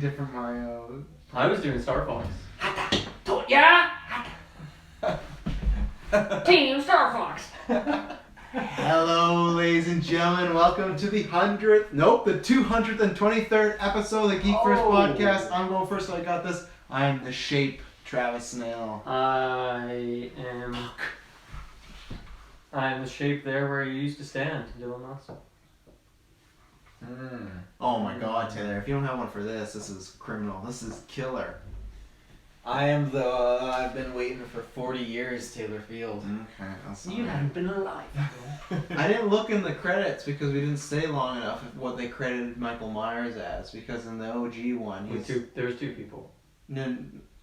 different Mario. I was doing Star Fox. Yeah? Team Star Fox. Hello, ladies and gentlemen. Welcome to the 223rd episode of the GeekVerse podcast. I'm going first, so I got this. I'm the Shape, Travis Snail. I'm the shape there where you used to stand, Dylan Moss. Oh my God, Taylor! If you don't have one for this is criminal. This is killer. I am the I've been waiting for 40 years, Taylor Field. Okay, that's You haven't been alive. I didn't look in the credits because we didn't stay long enough of what they credited Michael Myers as, because in the OG one, There was two people. No,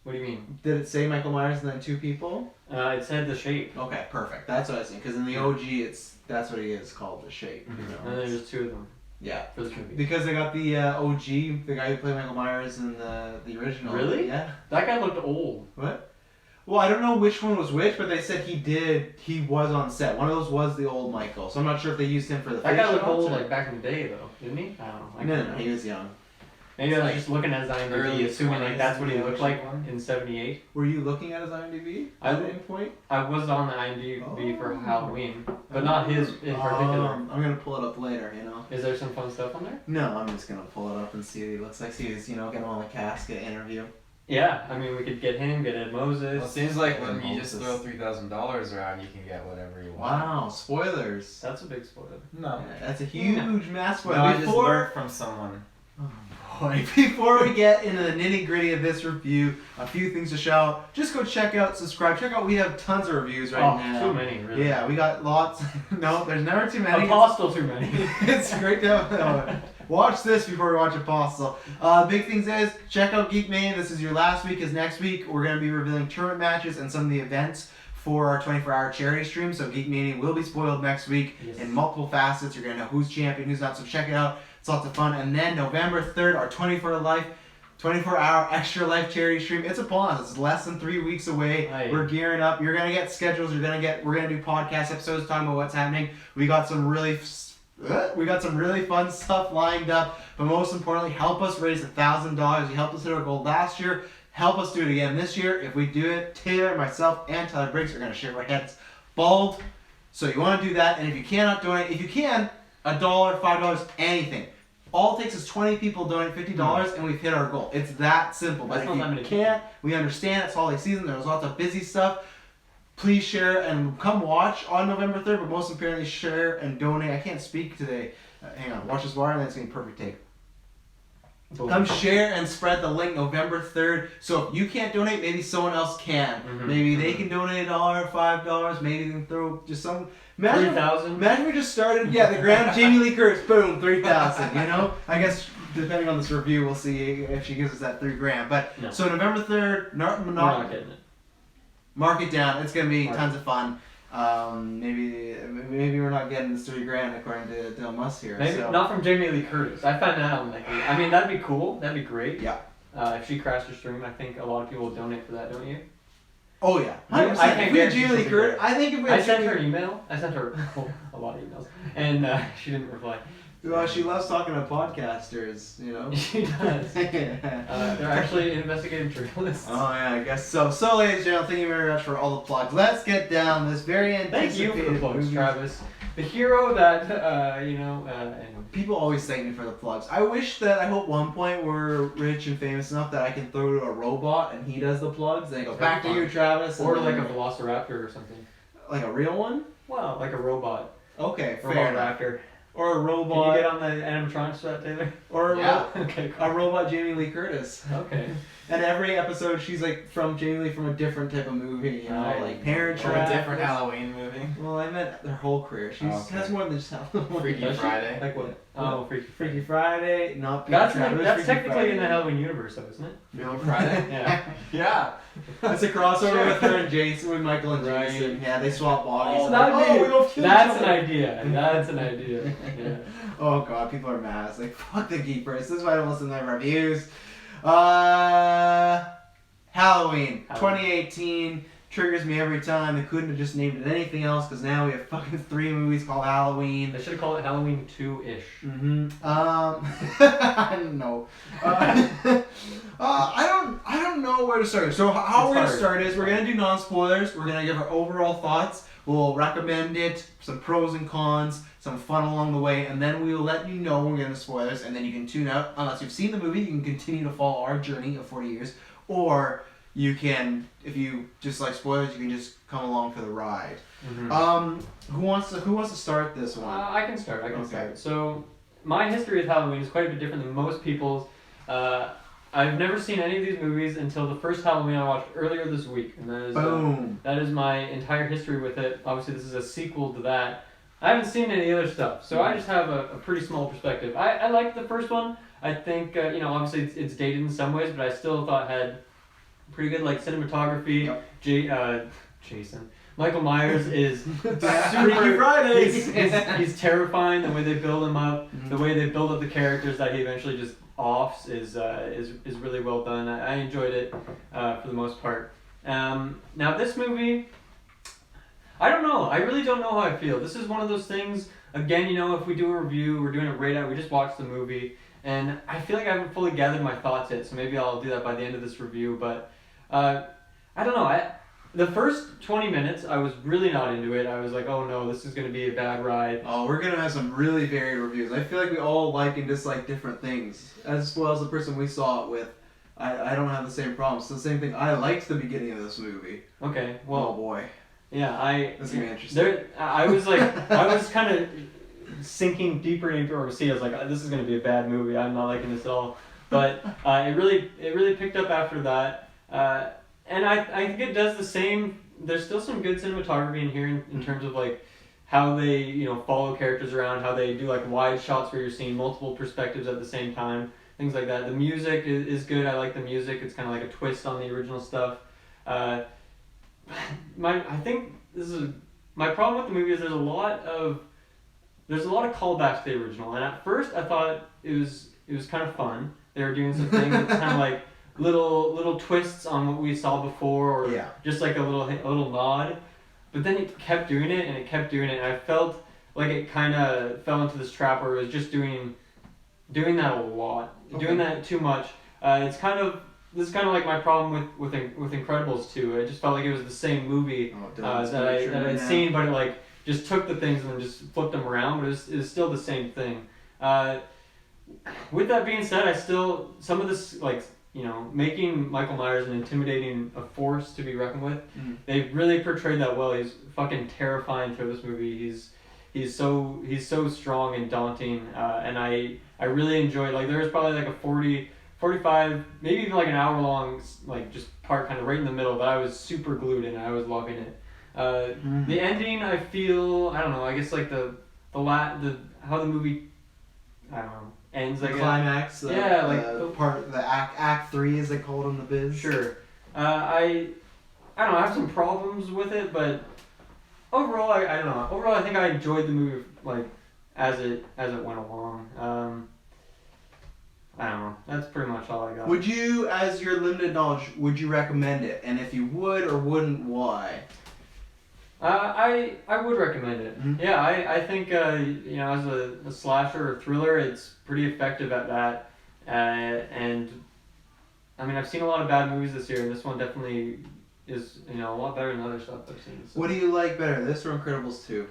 What do you mean? did it say Michael Myers and then two people? It said the shape. Okay, perfect. That's what I was saying. Because in the OG, that's what he is called, the Shape. You know? And there's just two of them Yeah. for this movie. Because they got the OG, the guy who played Michael Myers in the original. Really? Yeah. That guy looked old. What? Well, I don't know which one was which, but they said he was on set. One of those was the old Michael, so I'm not sure if they used him for the That face guy looked shots old or- like back in the day though, didn't he? I don't know. No, he was young. Maybe I was like just looking at his IMDb, early assuming like that's what he 20s, looked like one. in '78. Were you looking at his IMDb I at look- any point? I was on the IMDb for Oh. Halloween, but not his in particular. I'm going to pull it up later, you know. Is there some fun stuff on there? No, I'm just going to pull it up and see what he looks like. See his, get him on the casket interview. Yeah, I mean we could get him, get Ed Moses. Well, it seems like when you Moses. just throw $3,000 around, you can get whatever you want. Wow, spoilers. That's a big spoiler. No. Yeah, that's a huge mass spoiler. No, I just learned from someone. Before we get into the nitty gritty of this review, a few things to shout. Just go subscribe. Check out, we have tons of reviews right now. Too many, really. Yeah, we got lots. No, there's never too many. Apostle too many. It's great to have. Watch this before we watch Apostle. Big things is, check out Geek Mania. This is your last week, because next week we're going to be revealing tournament matches and some of the events for our 24-hour charity stream. So Geek Mania will be spoiled next week in multiple facets. You're going to know who's champion, who's not. So check it out. It's lots of fun. And then November 3rd, our 24-hour extra life charity stream. It's upon us. It's less than 3 weeks away. Aye. We're gearing up. You're gonna get schedules. We're gonna do podcast episodes talking about what's happening. We got some really fun stuff lined up. But most importantly, help us raise $1,000. You helped us hit our goal last year. Help us do it again this year. If we do it, Taylor, myself, and Tyler Briggs are gonna shave our heads bald. So you want to do that. And if you cannot donate, if you can, $1, $5, anything. All it takes is 20 people donate $50 and we've hit our goal. It's that simple. But That's if not that you many can't, we understand it's holiday season. There's lots of busy stuff. Please share and come watch on November 3rd, but most importantly, share and donate. I can't speak today. Hang on. Watch this water and then it's going to be perfect take. Come share and spread the link November 3rd. So if you can't donate, maybe someone else can. Maybe they can donate $1, $5. Maybe they can throw just some... Imagine 3,000. Imagine we just started, the grand Jamie Lee Curtis, boom, 3,000, you know? I guess, depending on this review, we'll see if she gives us that $3,000. But, No. so November 3rd, We're not getting it. mark it down. It's going to be Mark tons of fun. Maybe we're not getting this $3,000 according to Dylan Musk here. Maybe so. not from Jamie Lee Curtis. I find that unlikely. I mean, that'd be cool. That'd be great. Yeah. If she crashed her stream, I think a lot of people would donate for that, don't you? Oh, yeah. I 100%. can't If we had guarantee Jamie Lee she'll be Curtis, there. I think if we I had sent her Jamie... an email. I sent her a lot of emails, and she didn't reply. Well, she loves talking to podcasters, you know? She does. They're actually investigative journalists. Oh yeah, I guess so. So, ladies and gentlemen, thank you very much for all the plugs. Let's get down this very Thank you anticipated for the plugs, movie. Travis. The hero that, and People always thank me for the plugs. I hope one point we're rich and famous enough that I can throw to a robot and he does the plugs. Then I go, back to you, Travis. or and like a then- velociraptor or something. Like a real one? Well, like a robot. Okay, fair Robot enough. raptor. Or a Can robot. you get on the animatronics for that, Taylor? Or a, Yeah. Okay, a cool. robot Jamie Lee Curtis. Okay. And every episode she's like from Jamie Lee from a different type of movie, you know, Right. like Parent Or a Trap. different Halloween movie. Well, I meant her whole career. She Oh, okay. has more than just Halloween. Freaky Does she? Friday. Like what? Oh, Freaky Freaky Friday, not Peter That's Trap, it was that's Freaky technically Friday. in the Halloween universe, though, isn't it? Freaky Friday? Yeah. Yeah. It's a crossover Sure. with her and Jason, with Michael and Right. Jason. Yeah, they swap bodies. Oh, that would be. we go kill That's each an other. idea. That's an idea. Yeah. Oh god, people are mad. It's like, fuck the GeekVerse. This is why I don't listen to their reviews. Halloween 2018. triggers me every time. They couldn't have just named it anything else because now we have fucking 3 movies called Halloween. They should have called it Halloween 2-ish. I don't know. I don't know where to start. So how we're gonna start is we're gonna do non-spoilers. We're gonna give our overall thoughts. We'll recommend it, some pros and cons, some fun along the way, and then we will let you know when we're gonna spoilers, and then you can tune out unless you've seen the movie. You can continue to follow our journey of 40 years, or you can, if you just like spoilers, you can just come along for the ride. Who wants to start this one? I can start. I can start. So my history with Halloween is quite a bit different than most people's. I've never seen any of these movies until the first Halloween I watched earlier this week, and that is my entire history with it. Obviously, this is a sequel to that. I haven't seen any other stuff, so I just have a pretty small perspective. I liked the first one. I think obviously it's dated in some ways, but I still thought it had pretty good cinematography. Yep. Jason. Michael Myers is Freaky Fridays. He's terrifying. The way they build him up, the way they build up the characters that he eventually just offs is really well done. I enjoyed it for the most part. Now this movie, I don't know. I really don't know how I feel. This is one of those things. Again, if we do a review, we're doing it right out. We just watched the movie, and I feel like I haven't fully gathered my thoughts yet. So maybe I'll do that by the end of this review. But I don't know. The first 20 minutes, I was really not into it. I was like, oh no, this is going to be a bad ride. Oh, we're going to have some really varied reviews. I feel like we all like and dislike different things. As well as the person we saw it with. I don't have the same problem. It's the same thing. I liked the beginning of this movie. Okay, well. Oh boy. Yeah, This is going to be interesting. I was kind of sinking deeper into our seat. I was like, this is going to be a bad movie. I'm not liking this at all. But it really picked up after that. And I think it does the same. There's still some good cinematography in here in terms of how they follow characters around, how they do wide shots where you're seeing multiple perspectives at the same time, things like that. The music is good. I like the music. It's kind of like a twist on the original stuff. I think this is my problem with the movie is there's a lot of callbacks to the original, and at first I thought it was kind of fun. They were doing some things that's kind of little twists on what we saw before, or just a little nod. But then it kept doing it, and I felt like it kind of fell into this trap where it was just doing that a lot, doing that too much. This is kind of my problem with Incredibles 2. I just felt like it was the same movie that I had seen, but it just took the things and then just flipped them around. But it was still the same thing. With that being said, I still some of this making Michael Myers an intimidating force to be reckoned with. They really portrayed that well. He's fucking terrifying through this movie. He's so strong and daunting, and I really enjoyed. There was probably a 45, maybe even an hour long just part kind of right in the middle that I was super glued in. I was loving it. The ending, I feel, I don't know. I guess how the movie, I don't know, ends. The climax. The act 3 as they called in the biz. Sure. I don't know. I have some problems with it, but overall, I don't know. Overall, I think I enjoyed the movie as it went along. I don't know. That's pretty much all I got. Would you, as your limited knowledge, would you recommend it? And if you would or wouldn't, why? I would recommend it. Yeah, I think as a slasher or thriller, it's pretty effective at that. And I mean, I've seen a lot of bad movies this year, and this one definitely is a lot better than other stuff I've seen. So. What do you like better, this or Incredibles 2?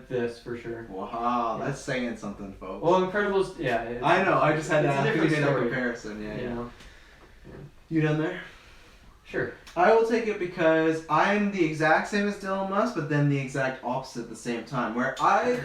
This for sure. Wow, that's saying something, folks. Well, Incredibles, yeah. I know. I just had to ask you a comparison. Yeah. Yeah. You done there? Sure. I will take it because I'm the exact same as Dylan Musk, but then the exact opposite at the same time. Where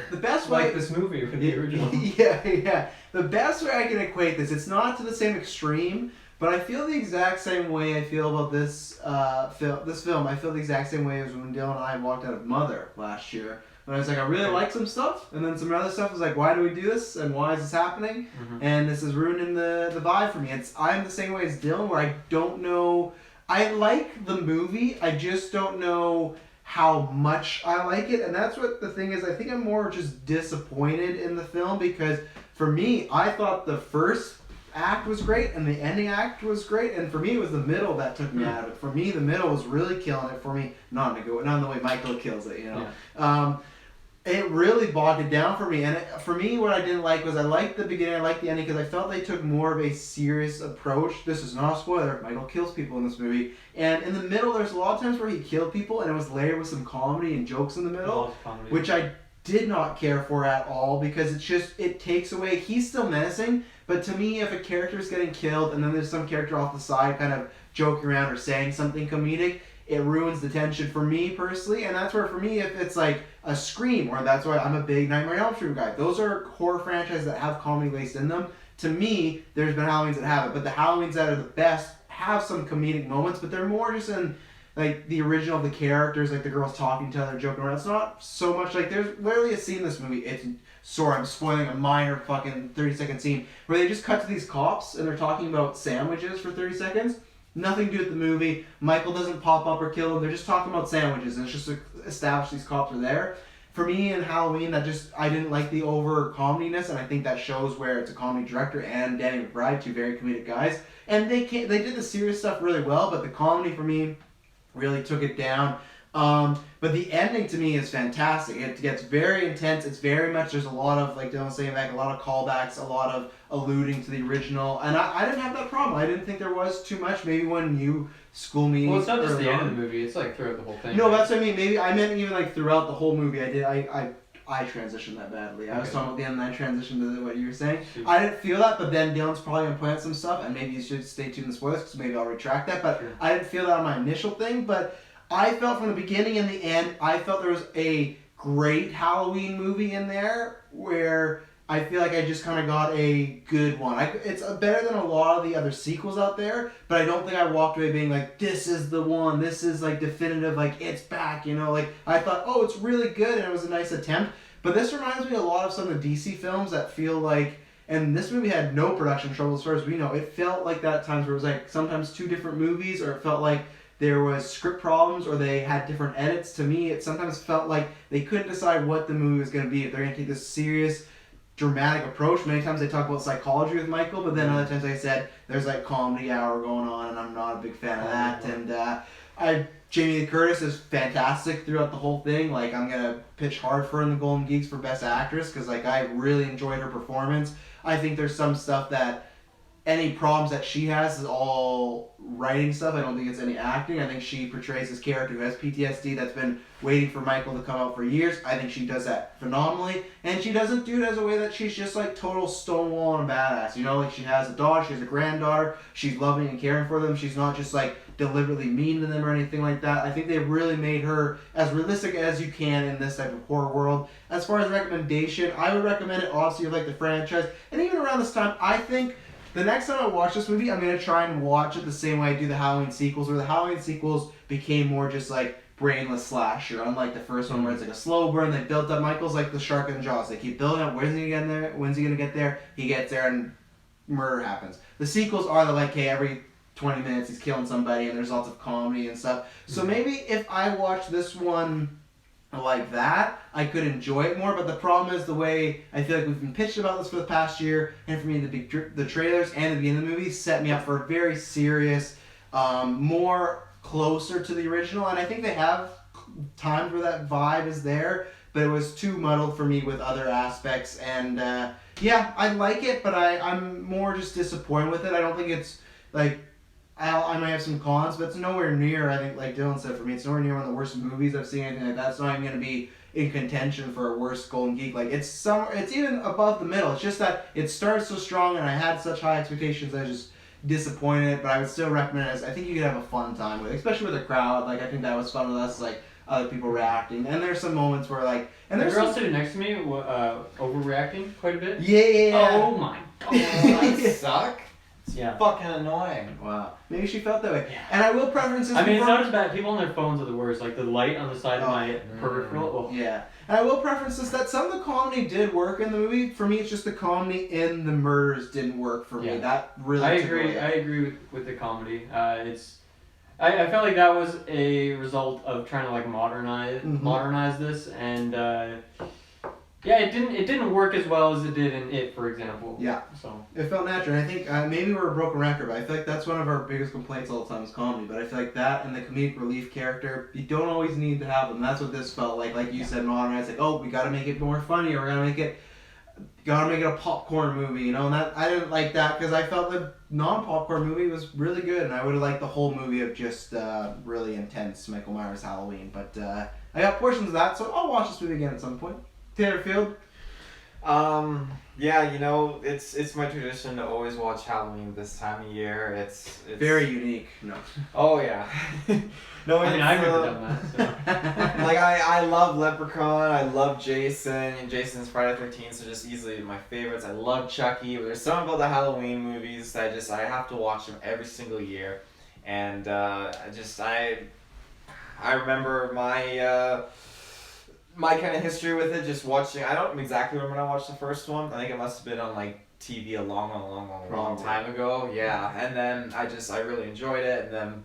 the best way this movie with the original. Yeah. The best way I can equate this, it's not to the same extreme, but I feel the exact same way I feel about this film. I feel the exact same way as when Dylan and I walked out of Mother last year. When I was like, I really like some stuff, and then some other stuff was like, why do we do this, and why is this happening? And this is ruining the vibe for me. I'm the same way as Dylan, where I don't know. I like the movie, I just don't know how much I like it, and that's what the thing is. I think I'm more just disappointed in the film because for me, I thought the first act was great and the ending act was great, and for me it was the middle that took me out of it. For me, the middle was really killing it for me. Not in the way Michael kills it, you know. Yeah. It really bogged it down for me, and for me, what I didn't like was I liked the beginning, I liked the ending, because I felt they took more of a serious approach. This is not a spoiler. Michael kills people in this movie, and in the middle, there's a lot of times where he killed people, and it was layered with some comedy and jokes in the middle, which I did not care for at all, because it takes away. He's still menacing, but to me, if a character is getting killed, and then there's some character off the side kind of joking around or saying something comedic, it ruins the tension for me personally, and that's where for me, if it's like a Scream, or that's why I'm a big Nightmare on Elm Street guy. Those are horror franchises that have comedy laced in them. To me, there's been Halloweens that have it, but the Halloweens that are the best have some comedic moments, but they're more just in like the original of the characters, like the girls talking to each other, joking around. It's not so much like there's literally a scene in this movie. I'm spoiling a minor fucking 30-second scene where they just cut to these cops and they're talking about sandwiches for 30 seconds. Nothing to do with the movie. Michael doesn't pop up or kill them. They're just talking about sandwiches, and it's just to establish these cops are there. For me, in Halloween, I didn't like the over comediness, and I think that shows where it's a comedy director and Danny McBride, two very comedic guys, and they did the serious stuff really well, but the comedy for me really took it down. But the ending to me is fantastic. It gets very intense. It's very much, there's a lot of, like Dylan was saying back, a lot of callbacks, a lot of alluding to the original. And I didn't have that problem. I didn't think there was too much. Maybe when you school me. Well, it's not just the end of the movie. It's like throughout the whole thing. No, that's what I mean. Maybe I meant even like throughout the whole movie. I transitioned that badly. I was talking about the end and I transitioned to what you were saying. Sure. I didn't feel that, but then Dylan's probably going to plant some stuff, and maybe you should stay tuned to the spoilers, because maybe I'll retract that. But sure. I didn't feel that on my initial thing, but I felt from the beginning and the end, I felt there was a great Halloween movie in there where I feel like I just kind of got a good one. It's better than a lot of the other sequels out there, but I don't think I walked away being like, this is the one, this is like definitive, like it's back, you know? Like I thought, oh, it's really good, and it was a nice attempt. But this reminds me a lot of some of the DC films that feel like, and this movie had no production trouble as far as we know. It felt like that at times where it was like sometimes two different movies, or it felt like there was script problems, or they had different edits. To me, it sometimes felt like they couldn't decide what the movie was going to be. If they're going to take this serious, dramatic approach. Many times they talk about psychology with Michael, but then other times, like I said, there's like comedy hour going on, and I'm not a big fan of that. And Jamie Lee Curtis is fantastic throughout the whole thing. Like, I'm going to pitch hard for her in the Golden Geeks for Best Actress, because like I really enjoyed her performance. I think there's some stuff that any problems that she has is all writing stuff. I don't think it's any acting. I think she portrays this character who has PTSD that's been waiting for Michael to come out for years. I think she does that phenomenally. And she doesn't do it as a way that she's just like total stonewall and badass. You know, like she has a daughter, she has a granddaughter, she's loving and caring for them. She's not just like deliberately mean to them or anything like that. I think they really made her as realistic as you can in this type of horror world. As far as recommendation, I would recommend it obviously if you like the franchise. And even around this time, I think the next time I watch this movie, I'm going to try and watch it the same way I do the Halloween sequels, where the Halloween sequels became more just like brainless slasher, unlike the first one where it's like a slow burn. They built up. Michael's like the shark in Jaws. They keep building up. When's he getting there? When's he going to get there? He gets there and murder happens. The sequels are the like, hey, every 20 minutes he's killing somebody, and there's lots of comedy and stuff. So maybe if I watch this one like that, I could enjoy it more. But the problem is the way I feel like we've been pitched about this for the past year, and for me the trailers and the beginning of the movie set me up for a very serious, more closer to the original. And I think they have times where that vibe is there, but it was too muddled for me with other aspects. And yeah, I like it, but I'm more just disappointed with it. I don't think it's like, I might have some cons, but it's nowhere near, I think, like Dylan said, for me, it's nowhere near one of the worst movies I've seen, anything like that. It's not even going to be in contention for a worst Golden Geek. Like, it's even above the middle. It's just that it started so strong, and I had such high expectations, I was just disappointed, but I would still recommend it. I think you could have a fun time with it, especially with a crowd. Like, I think that was fun with us, like, other people reacting. And there's some moments where, like, and The there's girl sitting next to me overreacting quite a bit. Yeah. Oh my. Oh, that suck. Yeah. Fucking annoying. Wow. Maybe she felt that way. Yeah. And I will preference this. I mean, it's before- not as bad. People on their phones are the worst. Like the light on the side of my peripheral. Oh. Yeah. And I will preference this, that some of the comedy did work in the movie. For me, it's just the comedy in the murders didn't work for me. Yeah. That really I took agree. away. I agree with the comedy. I felt like that was a result of trying to like modernize this, and Yeah, it didn't work as well as it did in It, for example. Yeah. So It felt natural. And I think maybe we're a broken record, but I feel like that's one of our biggest complaints all the time is comedy. But I feel like that and the comedic relief character, you don't always need to have them. That's what this felt like. Like you said, modernized. Like, oh, we got to make it more funny, or we're gonna make it a popcorn movie, you know. And that I didn't like that because I felt the non-popcorn movie was really good, and I would have liked the whole movie of just really intense Michael Myers Halloween. But I got portions of that, so I'll watch this movie again at some point. Taylor Field. Yeah, you know, it's my tradition to always watch Halloween this time of year. It's Very unique. No. Oh yeah. No, I mean, it's, I've never done that. So. like I love Leprechaun, I love Jason, and Jason's Friday the 13th are just easily my favorites. I love Chucky, but there's something about the Halloween movies that I have to watch them every single year, and I remember my kind of history with it, just watching. I don't exactly remember when I watched the first one. I think it must have been on like TV a long time ago. Yeah, and then I really enjoyed it, and then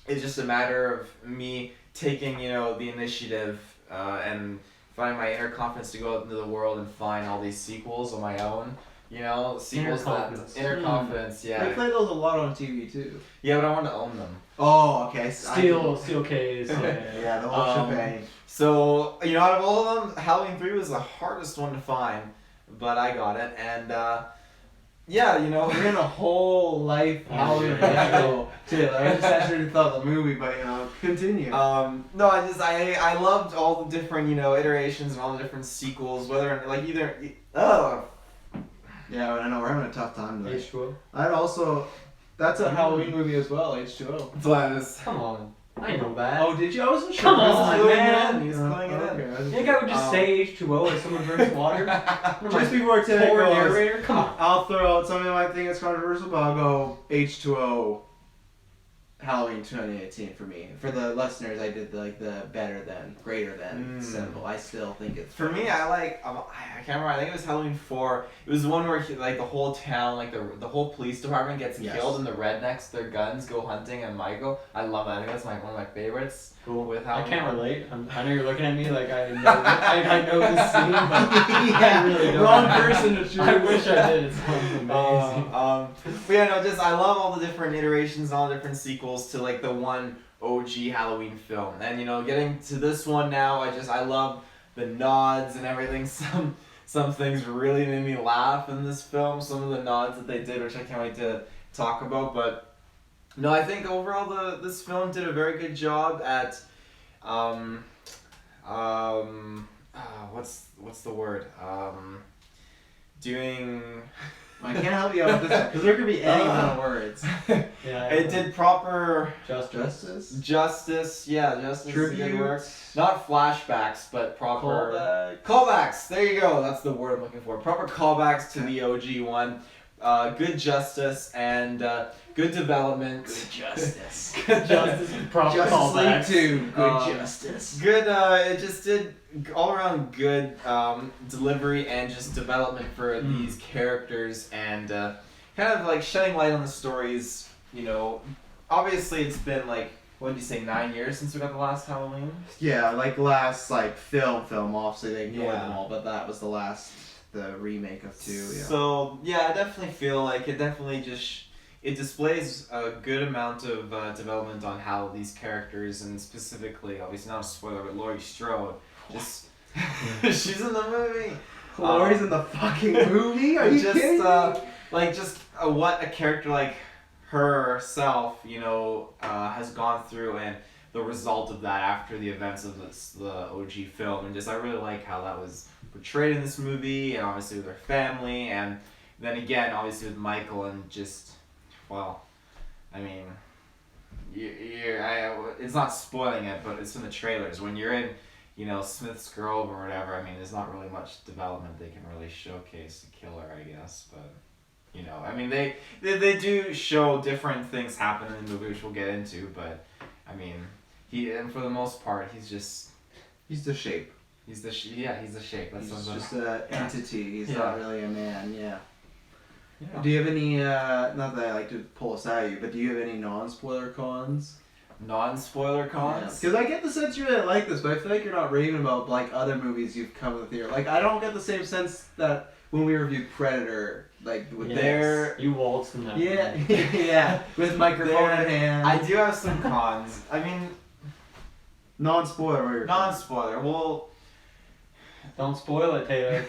it's just a matter of me taking the initiative and finding my inner confidence to go out into the world and find all these sequels on my own. Sequels inner confidence. They Yeah. play those a lot on TV too. Yeah, but I want to own them. Oh, okay. Steel case. Yeah, the whole shebang. So, out of all of them, Halloween 3 was the hardest one to find, but I got it, and, We're in a whole life Halloween show too. I just actually thought the movie, but continue. No, I loved all the different, iterations and all the different sequels, whether, Yeah, I know we're having a tough time today. H2O. I'd also. That's a Halloween movie as well. H2O. Come on. I know that. Oh, did you? I wasn't sure. Come on, man. He's playing it in. Okay, You think I would just say H2O as someone drinks water? Just before Taylor Poor goes, narrator. Come on. I'll throw out something I might think is controversial, but I'll go H2O Halloween 2018 for me. For the listeners, I did the better than, greater than symbol. I still think it's... For me, I can't remember, I think it was Halloween 4. It was the one where the whole town, the whole police department gets killed and the rednecks, their guns go hunting and Michael. I love that. I think that's one of my favorites. Cool. With I Halloween. can't relate. I know you're looking at me like I know. I know this scene, but I really don't. Wrong person to choose. I wish I did. It sounds amazing. But yeah, no, I love all the different iterations and all the different sequels to the one OG Halloween film. And getting to this one now, I love the nods and everything. Some things really made me laugh in this film. Some of the nods that they did, which I can't wait to talk about. But no, I think overall this film did a very good job at what's the word? Doing. I can't help you out with this because there could be any kind of words. Yeah. It did proper Justice. justice. Yeah, justice. Is a good word. Tribute. Not flashbacks, but proper Callback. callbacks. There you go. That's the word I'm looking for. Proper callbacks to the OG one. Good justice and good development. Good justice. Good Justice and proper Justice League callbacks. 2. Good Um, justice. Good. It just did all around good delivery and just development for these characters and kind of shedding light on the stories. Obviously it's been what did you say, 9 years since we got the last Halloween? Yeah, last film. Obviously they ignored Yeah. them all, but that was the remake of 2. Yeah. So yeah, I definitely feel like it definitely it displays a good amount of development on how these characters, and specifically, obviously not a spoiler, but Laurie Strode, she's in the movie. Laurie's in the fucking movie? Are you kidding me? What a character like herself, has gone through, and the result of that after the events of the OG film, and I really like how that was portrayed in this movie, and obviously with her family, and then again, obviously with Michael, and it's not spoiling it, but it's in the trailers. When you're in, Smith's Grove or whatever, there's not really much development they can really showcase the killer, I guess, but, they do show different things happen in the movie, which we'll get into, but, and for the most part, he's He's the shape. He's the shape. That's He's something. just an entity. He's Yeah. not really a man. Yeah. Yeah. Do you have any? Not that I like to pull us at you, but do you have any non-spoiler cons? non-spoiler cons. Because I get the sense you really like this, but I feel like you're not raving about like other movies you've come with here. Like I don't get the same sense that when we reviewed Predator, like with There- You waltzed in that. yeah, yeah, with microphone in hand. I do have some cons. I mean, non-spoiler. non-spoiler. Well, Don't spoil it, Taylor.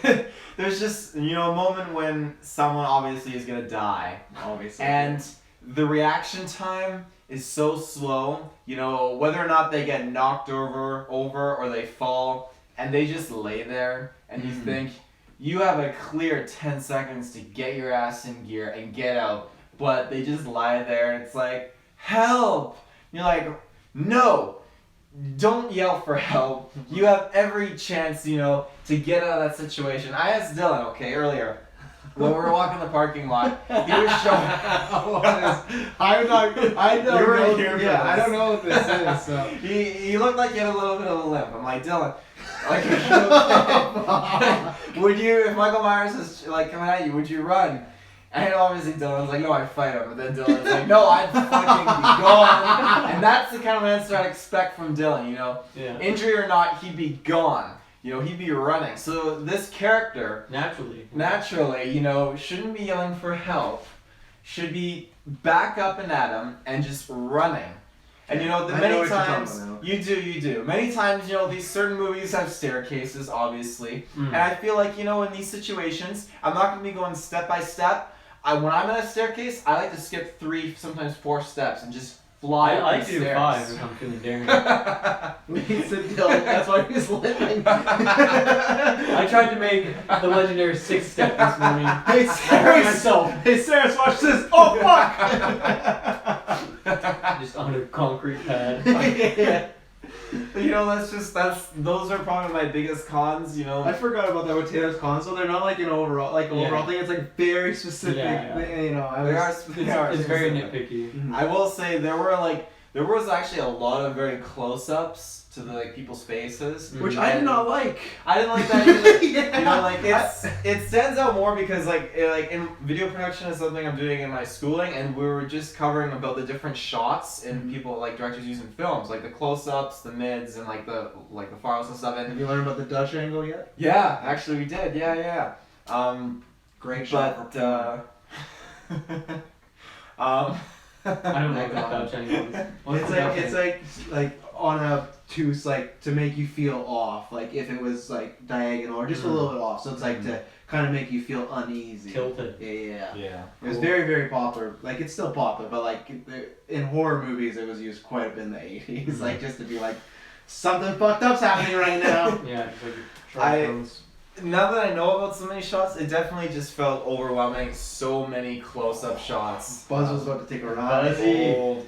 there's just, you know, a moment when someone obviously is gonna die. Obviously. And the reaction time is so slow, you know, whether or not they get knocked over or they fall, and they just lay there, and you think, you have a clear 10 seconds to get your ass in gear and get out, but they just lie there, and it's like, help! You're like, no! Don't yell for help. You have every chance, you know, to get out of that situation. I asked Dylan, okay, earlier, when we were walking the parking lot, he was showing. I'm not. I don't You were know. here for Yeah, I this. don't know what this is. So. He looked like he had a little bit of a limp. I'm like, Dylan, like, are you okay? Would you, if Michael Myers is like coming at you, would you run? And obviously Dylan's like, no, I'd fight him. But then Dylan's like, no, I'd fucking be gone. And that's the kind of answer I'd expect from Dylan, you know? Yeah. Injury or not, he'd be gone. You know, he'd be running. So this character, naturally, you know, shouldn't be yelling for help. Should be back up and at him and just running. And you know, I know many what you're talking times, about now. you do. Many times, you know, these certain movies have staircases, obviously. And I feel like, you know, in these situations, I'm not going to be going step by step. When I'm in a staircase, I like to skip 3, sometimes 4 steps and just fly I up like the to do stairs. 5 if I'm feeling daring. He said Dylan, that's why he was living. I tried to make the legendary 6 step this morning. Hey, Sarah, myself. Hey, Sarah, watch this. Oh, fuck! Just on a concrete pad. Yeah. You know, those are probably my biggest cons, you know. I forgot about that with Taylor's console. They're not like an overall thing. It's like very specific. Yeah. Thing, you know, It's very nitpicky. I will say there was actually a lot of very close-ups to the like people's faces, which I did not like. I didn't like that either. Yeah. You know, like it stands out more because like in video production is something I'm doing in my schooling, and we were just covering about the different shots in people like directors use in films, like the close-ups, the mids, and like the far outs and stuff. And Have you learned about the Dutch angle yet? yeah, actually we did. Yeah. Great shot. But I don't know what Dutch angle is. It's like on a tooth, like to make you feel off, like if it was like diagonal or just a little bit off. So it's like to kind of make you feel uneasy. Tilted. Yeah. It was very, very popular. Like it's still popular, but like in horror movies, it was used quite a bit in the 80s. Like just to be like, something fucked up's happening right now. Yeah, just like short films. Now that I know about so many shots, it definitely just felt overwhelming. So many close-up shots. Buzz was about to take a ride. Old.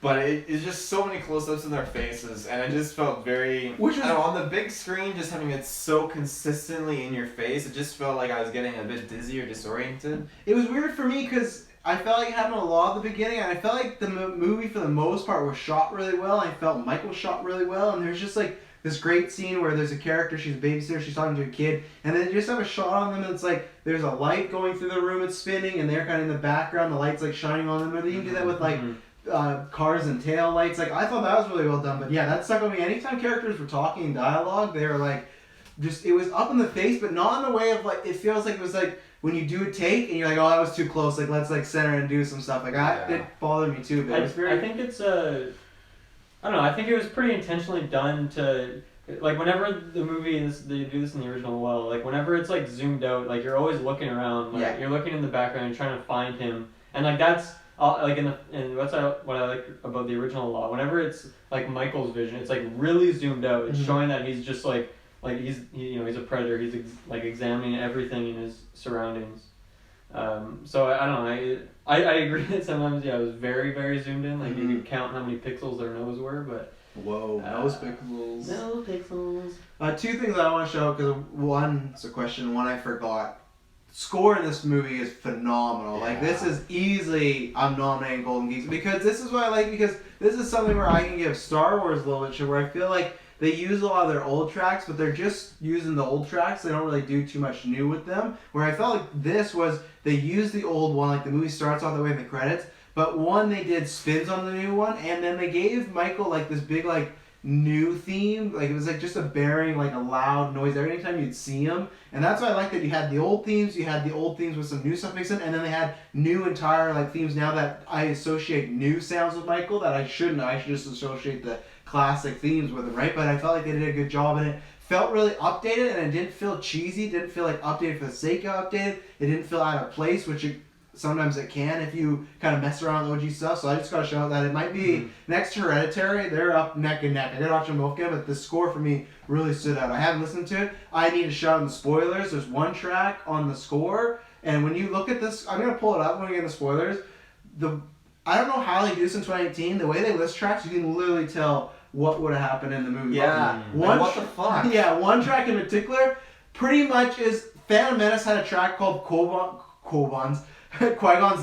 But it's just so many close-ups in their faces, and it just felt very. Which was, I don't know, on the big screen, just having it so consistently in your face, it just felt like I was getting a bit dizzy or disoriented. It was weird for me because I felt like it happened a lot at the beginning, and I felt like the movie for the most part was shot really well. I felt Michael shot really well, and there's just like this great scene where there's a character, she's a babysitter, she's talking to a kid, and then you just have a shot on them, and it's like there's a light going through the room, it's spinning, and they're kind of in the background, the light's like shining on them, and they even do that with like cars and tail lights. Like I thought that was really well done, but yeah, that stuck with me. Anytime characters were talking dialogue, they were like, just it was up in the face, but not in the way of like it feels like it was like when you do a take and you're like, oh, that was too close. Like let's like center and do some stuff. Like it bothered me too. But I think it's I don't know. I think it was pretty intentionally done to. Like whenever the movie is, they do this in the original well. Like whenever it's like zoomed out, like you're always looking around. Like you're looking in the background, and trying to find him, and like that's like in what I like about the original a lot. Whenever it's like Michael's vision, it's like really zoomed out. It's showing that he's just like he's a predator. He's like examining everything in his surroundings. So I don't know. I agree that sometimes it was very very zoomed in. Like you could count how many pixels their nose were, but. Whoa, nose pixels. No pixels. 2 things I want to show, because one, it's a question, one I forgot. Score in this movie is phenomenal. Like, this is easily, I'm nominating Golden Geeks, because this is what I like, because this is something where I can give Star Wars a little bit shit, where I feel like they use a lot of their old tracks, but they're just using the old tracks. They don't really do too much new with them. Where I felt like this was, they used the old one, like the movie starts off that way in the credits, But one, they did spins on the new one, and then they gave Michael like this big like new theme. Like it was like just a bearing, like a loud noise every time you'd see him. And that's why I like that you had the old themes, with some new stuff mixed in, and then they had new entire like themes now that I associate new sounds with Michael that I shouldn't. I should just associate the classic themes with him, right? But I felt like they did a good job in it. Felt really updated, and it didn't feel cheesy. Didn't feel like updated for the sake of updated. It didn't feel out of place, which sometimes it can if you kind of mess around with OG stuff. So I just gotta shout out that it might be next to Hereditary. They're up neck and neck. I gotta watch them both again, but the score for me really stood out. I haven't listened to it. I need to shout out the spoilers. There's one track on the score, and when you look at this, I'm gonna pull it up when we get in the spoilers. I don't know how they do this in 2018. The way they list tracks, you can literally tell what would have happened in the movie. Yeah. What the fuck? Yeah, one track in particular pretty much is Phantom Menace had a track called Qui-Gon's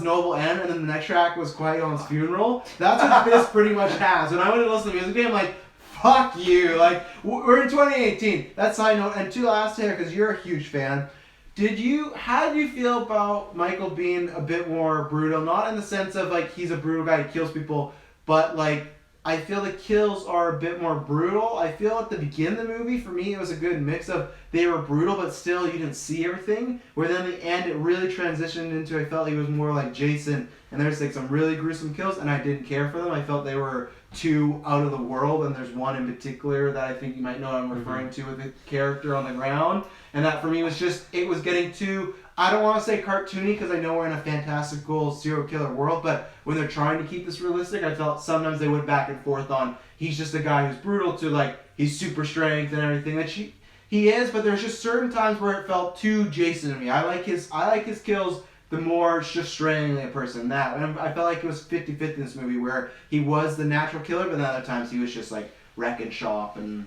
Noble End, and then the next track was Qui-Gon's Funeral. That's what this pretty much has. When I went to listen to the music video, I'm like, fuck you. Like, we're in 2018. That's side note. And two last here, because you're a huge fan. How did you feel about Michael being a bit more brutal? Not in the sense of, like, he's a brutal guy, he kills people, but, like, I feel the kills are a bit more brutal. I feel at the beginning of the movie, for me, it was a good mix of they were brutal, but still you didn't see everything. Where then the end, it really transitioned into, I felt he was more like Jason. And there's like some really gruesome kills, and I didn't care for them. I felt they were too out of the world, and there's one in particular that I think you might know I'm referring to with the character on the ground. And that for me was just, it was getting too, I don't want to say cartoony because I know we're in a fantastical serial killer world, but when they're trying to keep this realistic, I felt sometimes they went back and forth on he's just a guy who's brutal to like he's super strength and everything that he is, but there's just certain times where it felt too Jason to me. I like his kills the more just strangling a person. That and I felt like it was 50-50 in this movie where he was the natural killer, but then other times he was just like wrecking shop and.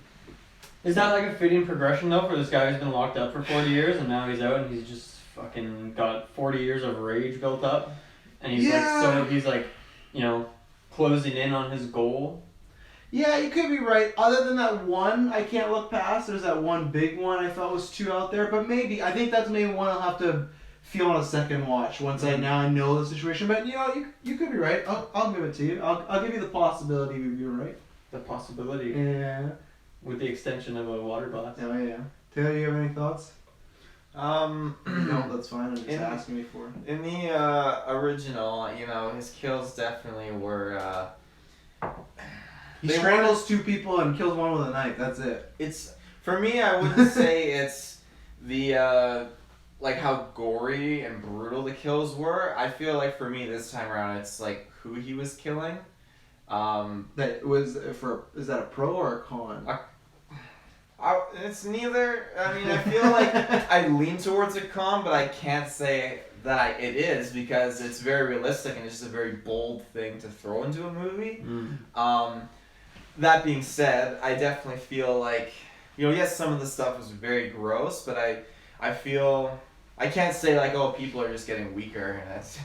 Is that like a fitting progression though for this guy who's been locked up for 40 years and now he's out and he's just fucking got 40 years of rage built up and he's closing in on his goal? Yeah, you could be right. Other than that one I can't look past, there's that one big one I thought was too out there, but maybe I think that's maybe one I'll have to feel on a second watch once I know the situation. But you could be right. I'll give it to you. I'll give you the possibility of you right. The possibility. Yeah. With the extension of a water glass. Oh yeah. Taylor, you have any thoughts? No, that's fine. I'm just asking me for it. In the original, his kills definitely were. He strangles two people and kills one with a knife. That's it. It's for me. I wouldn't say it's the like how gory and brutal the kills were. I feel like for me this time around, it's like who he was killing. That was is that a pro or a con? It's neither. I mean, I feel like I lean towards a con, but I can't say that it is because it's very realistic and it's just a very bold thing to throw into a movie. That being said, I definitely feel like, yes, some of the stuff was very gross, but I feel I can't say like, oh, people are just getting weaker and that's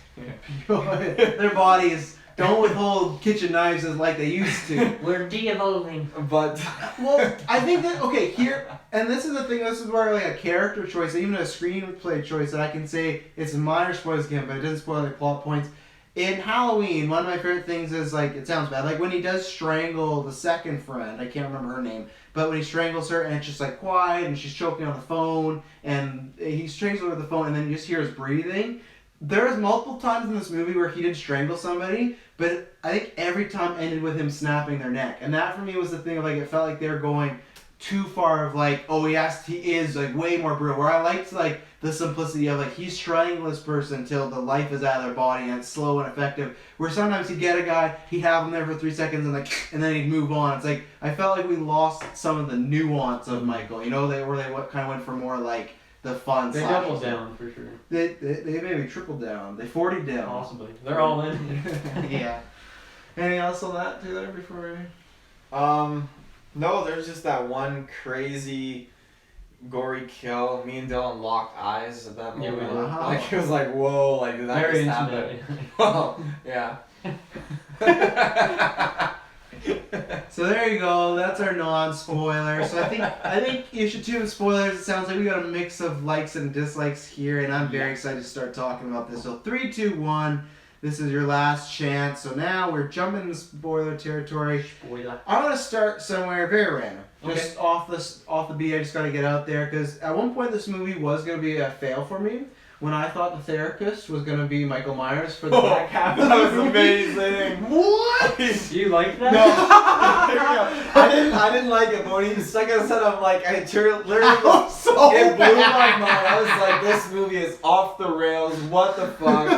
their bodies don't withhold kitchen knives as like they used to. We're de-evolving. But well, I think that here, and this is the thing. This is where like a character choice, even a screenplay choice that I can say it's minor spoilers again, but it doesn't spoil the plot points. In Halloween, one of my favorite things is like it sounds bad, like when he does strangle the second friend. I can't remember her name, but when he strangles her and it's just like quiet and she's choking on the phone and he strangles her with the phone and then you just hear his breathing. There's multiple times in this movie where he did strangle somebody, but I think every time ended with him snapping their neck. And that for me was the thing of like, it felt like they were going too far of like, oh yes, he is like way more brutal. Where I liked like the simplicity of like, he's strangling this person until the life is out of their body and it's slow and effective. Where sometimes he'd get a guy, he'd have him there for 3 seconds and then he'd move on. It's like, I felt like we lost some of the nuance of Michael. They kind of went for more like, the fun. They doubled down for sure. They maybe tripled down. They 40'd down. Possibly. They're all in. Yeah. Anything else on that too there before we? No, there's just that one crazy gory kill. Me and Dylan locked eyes at that moment. Yeah, we did. Like it was like, whoa, like did that Very just intimate. happen? Oh, yeah. So there you go. That's our non-spoiler. So I think you should tune in spoilers. It sounds like we got a mix of likes and dislikes here, and I'm very excited to start talking about this. So 3, 2, 1. This is your last chance. So now we're jumping into spoiler territory. Spoiler. I want to start somewhere very random. Just off the beat, I just got to get out there because at one point this movie was going to be a fail for me. When I thought the therapist was going to be Michael Myers for the back half of the That was movie. amazing. What? Do you like that? No. I didn't like it, but when he stuck his head, I'm like, literally, That was so it blew my bad. mind. I was like, this movie is off the rails. What the fuck?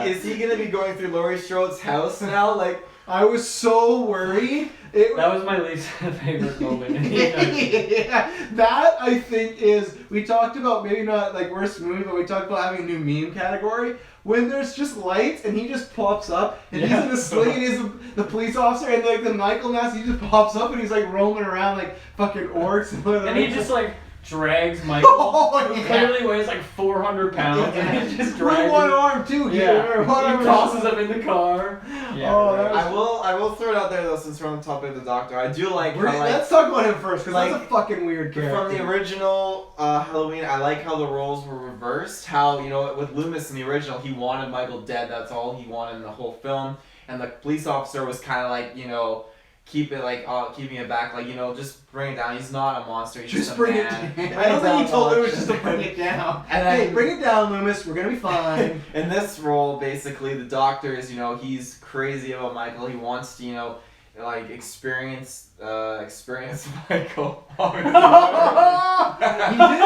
Is he gonna be going through Laurie Strode's house now? Like, I was so worried. It That was my least favorite moment. yeah, that I think is, we talked about maybe not like worst movie, but we talked about having a new meme category when there's just lights and he just pops up and he's in a sling and he's the police officer and like the Michael mask, he just pops up and he's like roaming around like fucking orcs and whatever. And he just like drags Michael, who yeah. clearly weighs like 400 pounds, and he just drags With one him. arm too. Yeah, One he tosses him in the car. Yeah, Oh, right. that was- I will throw it out there though, since we're on the topic of the Doctor. I do like how Let's talk about him first because like, that's a fucking weird character. from the original Halloween, I like how the roles were reversed. How, you know, with Loomis in the original, he wanted Michael dead. That's all he wanted in the whole film. And the police officer was kind of like, you know, keeping it back, like, you know, just bring it down. He's not a monster. He's just a bring man. it down. I don't think he told Loomis just to bring it down. And then, Hey, bring it down, Loomis. We're gonna be fine. in this role, basically, the Doctor is, you know, he's crazy about Michael. He wants to, you know, like experience Michael. He did.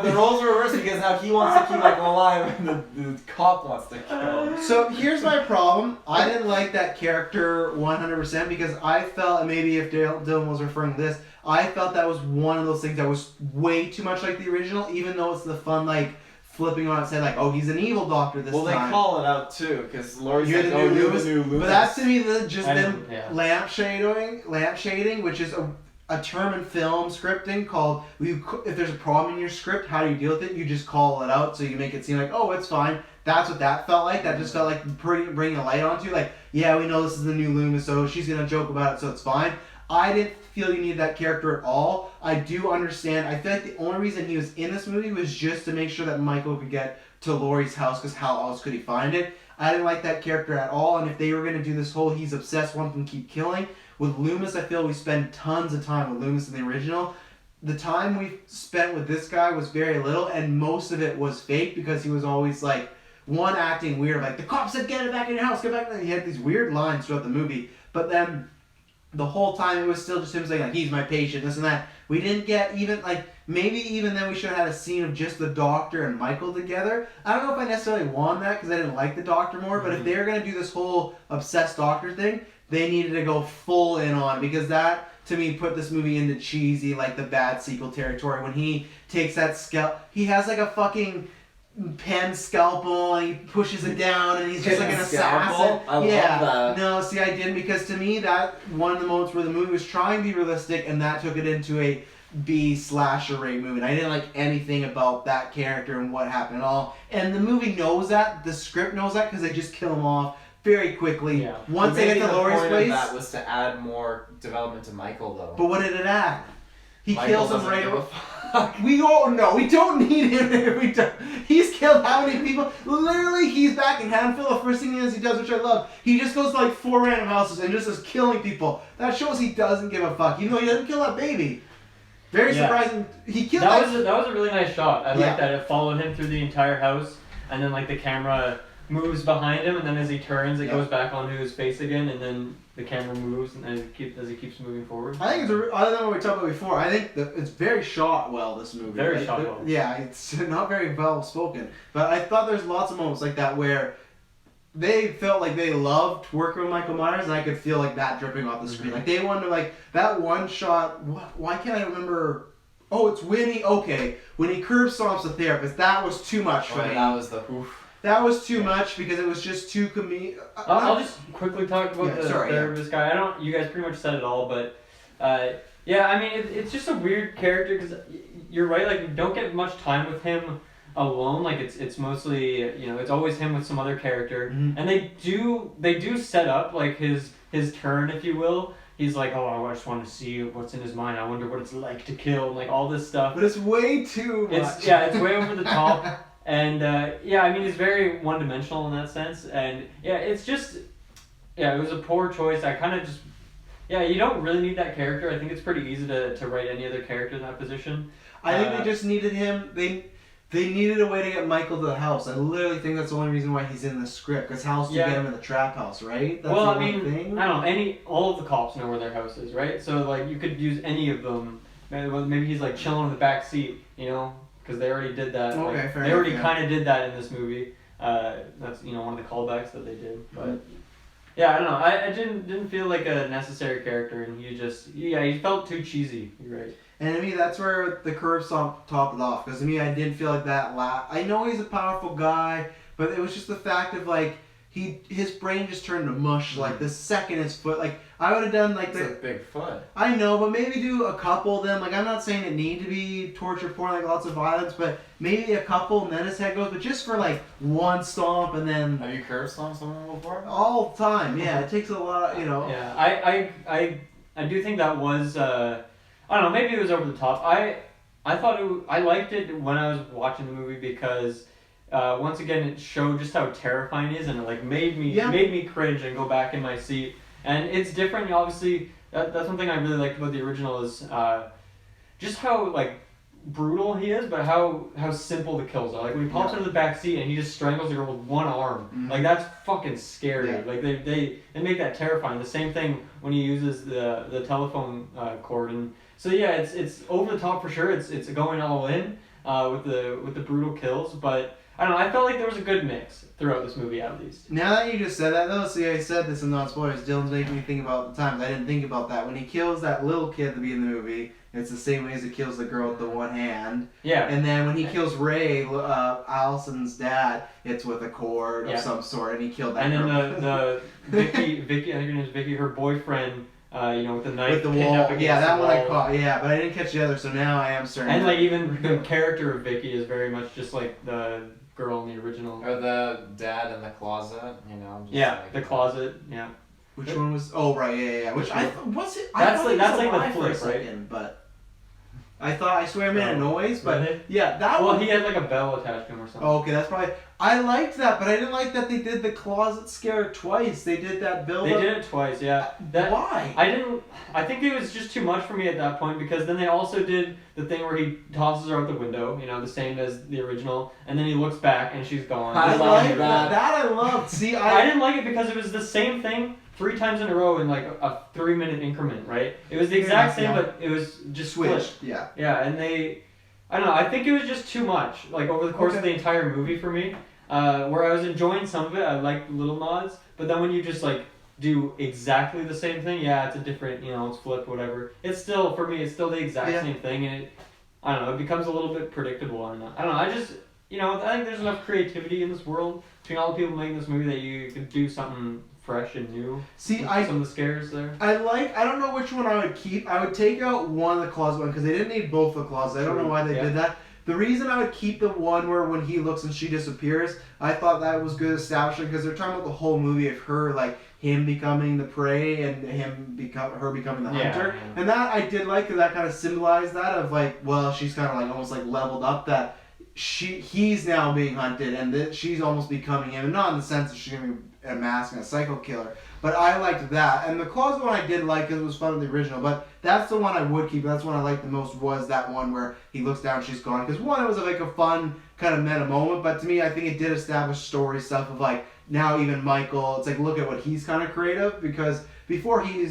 The roles are reversed because now he wants to keep Michael alive and the cop wants to kill him. So here's my problem. I didn't like that character 100% because I felt, and maybe if Dylan was referring to this, I felt that was one of those things that was way too much like the original, even though it's the fun, like, flipping on its head, like, oh, he's an evil doctor this time. Well, they call it out too, because Laurie's You're like, the oh, new you're Loomis. the new Loomis. But that's to me just I them didn't- yeah. lamp shading, which is a term in film scripting called, if there's a problem in your script, how do you deal with it? You just call it out so you make it seem like, oh, it's fine. That's what that felt like. That just felt like bringing a light onto, like, yeah, we know this is the new Loomis, so she's going to joke about it, so it's fine. I didn't feel you needed that character at all. I do understand. I feel like the only reason he was in this movie was just to make sure that Michael could get to Laurie's house, because how else could he find it? I didn't like that character at all, and if they were going to do this whole he's obsessed, wants him to keep killing, with Loomis, I feel we spend tons of time with Loomis in the original. The time we spent with this guy was very little, and most of it was fake because he was always like, one, acting weird, like, the cop said, get it back in your house, get back. He had these weird lines throughout the movie, but then the whole time it was still just him saying, like, he's my patient, this and that. We didn't get even, like, maybe even then we should have had a scene of just the Doctor and Michael together. I don't know if I necessarily wanted that because I didn't like the Doctor more, but if they were going to do this whole obsessed Doctor thing, they needed to go full in on, because that, to me, put this movie into cheesy, like, the bad sequel territory. When he takes that he has, like, a fucking pen scalpel and he pushes it down and he's just like an assassin. I love that. No, see, I didn't, because to me that one of the moments where the movie was trying to be realistic and that took it into a B slasher rate movie. And I didn't like anything about that character and what happened at all. And the movie knows that, the script knows that, because they just kill him off very quickly. Yeah. Once they get to Laurie's place. That was to add more development to Michael, though. But what did it add? He Michael kills him doesn't right give a away. fuck. We don't need him. We don't. He's killed how many people? Literally, he's back in Hanfield. The first thing he does, which I love, he just goes to like 4 random houses and just is killing people. That shows he doesn't give a fuck, even though he doesn't kill that baby. Very Yeah. surprising. He killed That was a really nice shot. I Yeah. like that it followed him through the entire house, and then like the camera moves behind him, and then as he turns, it Yeah. goes back onto his face again, and then the camera moves, and as he keeps moving forward. I think other than what we talked about before, I think that it's very shot well, this movie. Very Like, shot well. Yeah, it's not very well spoken. But I thought there's lots of moments like that where they felt like they loved working with Michael Myers, and I could feel like that dripping off the screen. Like they wanted to, like, that one shot, why can't I remember? Oh, it's Winnie. Okay, when he curb stomps the therapist, that was too much for me. That was the oof. That was too much because it was just too I'll just quickly talk about the therapist guy. You guys pretty much said it all, but yeah, I mean, it's just a weird character because you're right. Like, we don't get much time with him alone. Like, it's mostly, you know, it's always him with some other character, and they do set up like his turn, if you will. He's like, oh, I just want to see what's in his mind. I wonder what it's like to kill, and like all this stuff. But it's way too much. It's way over the top. And yeah, I mean, he's very one-dimensional in that sense. And yeah, it's just, yeah, it was a poor choice. I kind of just, yeah, you don't really need that character. I think it's pretty easy to write any other character in that position. I think they just needed him. They needed a way to get Michael to the house. I literally think that's the only reason why he's in the script. Because how else do you get him in the trap house, right? That's well, the I only mean, thing. I don't know. All of the cops know where their house is, right? So like, you could use any of them. Maybe he's like chilling in the back seat, you know, because they already did that. Okay, like, fair they already enough, kind of did that in this movie. That's one of the callbacks that they did. But yeah, I don't know. I didn't feel like a necessary character, and he felt too cheesy. You're right. And to me, that's where the curve topped it off. Because to me, I did feel like that. I know he's a powerful guy, but it was just the fact of like his brain just turned to mush. Like the second his foot, like I would have done like It's a big foot. I know, but maybe do a couple of them. Like I'm not saying it need to be torture porn, like lots of violence, but maybe a couple, and then his head goes. But just for like one stomp, and then Have you curb stomped someone before? all the time. Yeah, it takes a lot. Yeah, I do think that was I don't know, maybe it was over the top. I thought I liked it when I was watching the movie because once again it showed just how terrifying it is, and it like made me cringe and go back in my seat. And it's different, obviously. That's one thing I really liked about the original is just how like brutal he is, but how simple the kills are. Like when he pops into the back seat and he just strangles the girl with one arm. Mm-hmm. Like that's fucking scary. Yeah. Like they make that terrifying. The same thing when he uses the telephone cord. And so yeah, it's over the top for sure. It's going all in with the brutal kills, but I don't know. I felt like there was a good mix throughout this movie, at least. Now that you just said that, though, see, I said this in non-spoilers. Dylan's making me think about the times I didn't think about that. When he kills that little kid at the beginning of the movie, it's the same way as he kills the girl with the one hand. Yeah. And then when he kills Ray, Allison's dad, it's with a cord of some sort, and he killed that girl. And then the Vicky, I think her name is Vicky, her boyfriend, with the knife. With the wall. Yeah, that one I caught. Yeah, but I didn't catch the other, so now I am starting. And like even the character of Vicky is very much just like the girl in the original. Or the dad in the closet, the closet, yeah. Which one was? Oh right, yeah. Which was it? That's like the flip, right? But I swear I made a noise, but really? Yeah, that one. Well, he had like a bell attached to him or something. Oh, okay, that's probably. I liked that, but I didn't like that they did the closet scare twice. They did that build. They did it twice, yeah. Why? I think it was just too much for me at that point because then they also did the thing where he tosses her out the window, the same as the original, and then he looks back and she's gone. I like that. That I loved. See, I didn't like it because it was the same thing 3 times in a row in like a 3-minute increment, right? It was the exact same, but it was just switched. Split. Yeah, and I don't know. I think it was just too much, like over the course of the entire movie for me. Where I was enjoying some of it, I liked little nods, but then when you just like do exactly the same thing, yeah, it's a different, it's flipped, whatever. It's still, for me, it's still the exact same thing, and I don't know, it becomes a little bit predictable. I don't know. I just, I think there's enough creativity in this world between all the people making this movie that you could do something fresh and new. See, some of the scares there. I don't know which one I would keep. I would take out one of the closet one because they didn't need both the closets. I don't know why they did that. The reason I would keep the one where when he looks and she disappears, I thought that was good establishing because they're talking about the whole movie of her, like him becoming the prey and her becoming the hunter. Yeah. And that I did like because that kind of symbolized that of like, well, she's kind of like almost like leveled up that he's now being hunted and that she's almost becoming him, and not in the sense that she's gonna be a mask and a psycho killer. But I liked that, and the closet one I did like because it was fun in the original. But that's the one I would keep. That's one I liked the most. Was that one where he looks down, and she's gone. Because one, it was like a fun kind of meta moment. But to me, I think it did establish story stuff of like now even Michael. It's like look at what he's kind of creative because before he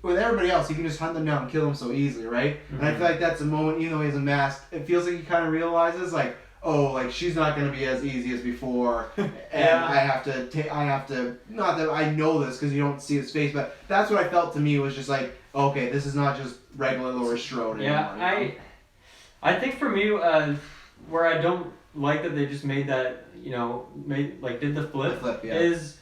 with everybody else he can just hunt them down and kill them so easily, right? Mm-hmm. And I feel like that's a moment even though he has a mask. It feels like he kind of realizes like, oh, like she's not gonna be as easy as before, and I have to. Not that I know this because you don't see his face, but that's what I felt to me was just like, okay, this is not just regular Laurie Strode anymore. Yeah, I think for me, where I don't like that they just made that, did the flip, is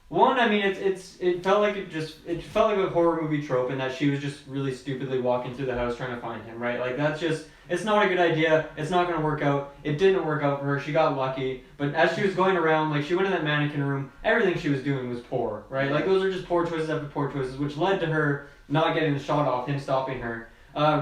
one. I mean, it felt like it felt like a horror movie trope, and that she was just really stupidly walking through the house trying to find him, right? Like that's just. It's not a good idea. It's not going to work out. It didn't work out for her. She got lucky. But as she was going around, like she went in that mannequin room, everything she was doing was poor, right? Like those are just poor choices after poor choices, which led to her not getting the shot off, him stopping her.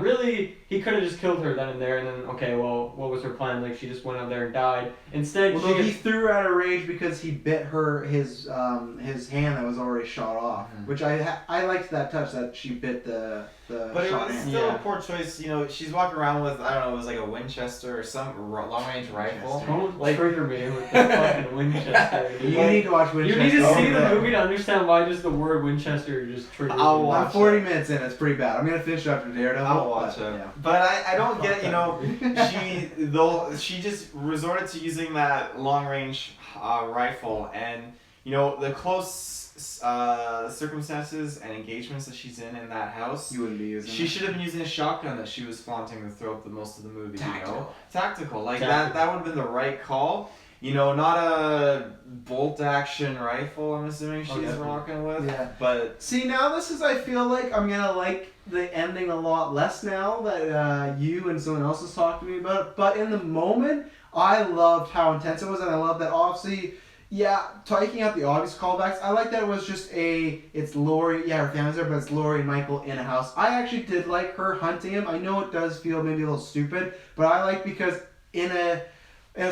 Really, he could have just killed her then and there, and then okay, well, what was her plan? Like she just went out there and died. Instead, Well, he threw her out of rage because he bit his hand that was already shot off, which I liked that touch that she bit the But it shot was hand. still a poor choice. You know, she's walking around with, I don't know, it was like a Winchester or some long-range rifle. Don't Like- trigger me with the fucking Winchester. You Like, need to watch you Winchester. need to see the Oh, movie to understand why just the word Winchester just triggers I'll me. watch I'm 40 minutes in. It's pretty bad. I'm gonna finish it after Daredevil. I'll watch but, it. yeah. But I don't get, you know, she just resorted to using that long-range rifle, and you know the close circumstances and engagements that she's in that house. You wouldn't be using. She it. should have been using a shotgun that she was flaunting throughout the most of the movie. Tactical. You know, tactical. Like Tactical. that would have been the right call. You know, not a bolt action rifle. I'm assuming she's definitely. rocking with. Yeah. But See, now this is, I feel like I'm gonna like the ending a lot less now that you and someone else has talked to me about it. But in the moment, I loved how intense it was, and I love that obviously, yeah, taking out the obvious callbacks, I like that it was just it's Laurie, yeah, her family's there, but it's Laurie and Michael in a house. I actually did like her hunting him. I know it does feel maybe a little stupid, but I like because in a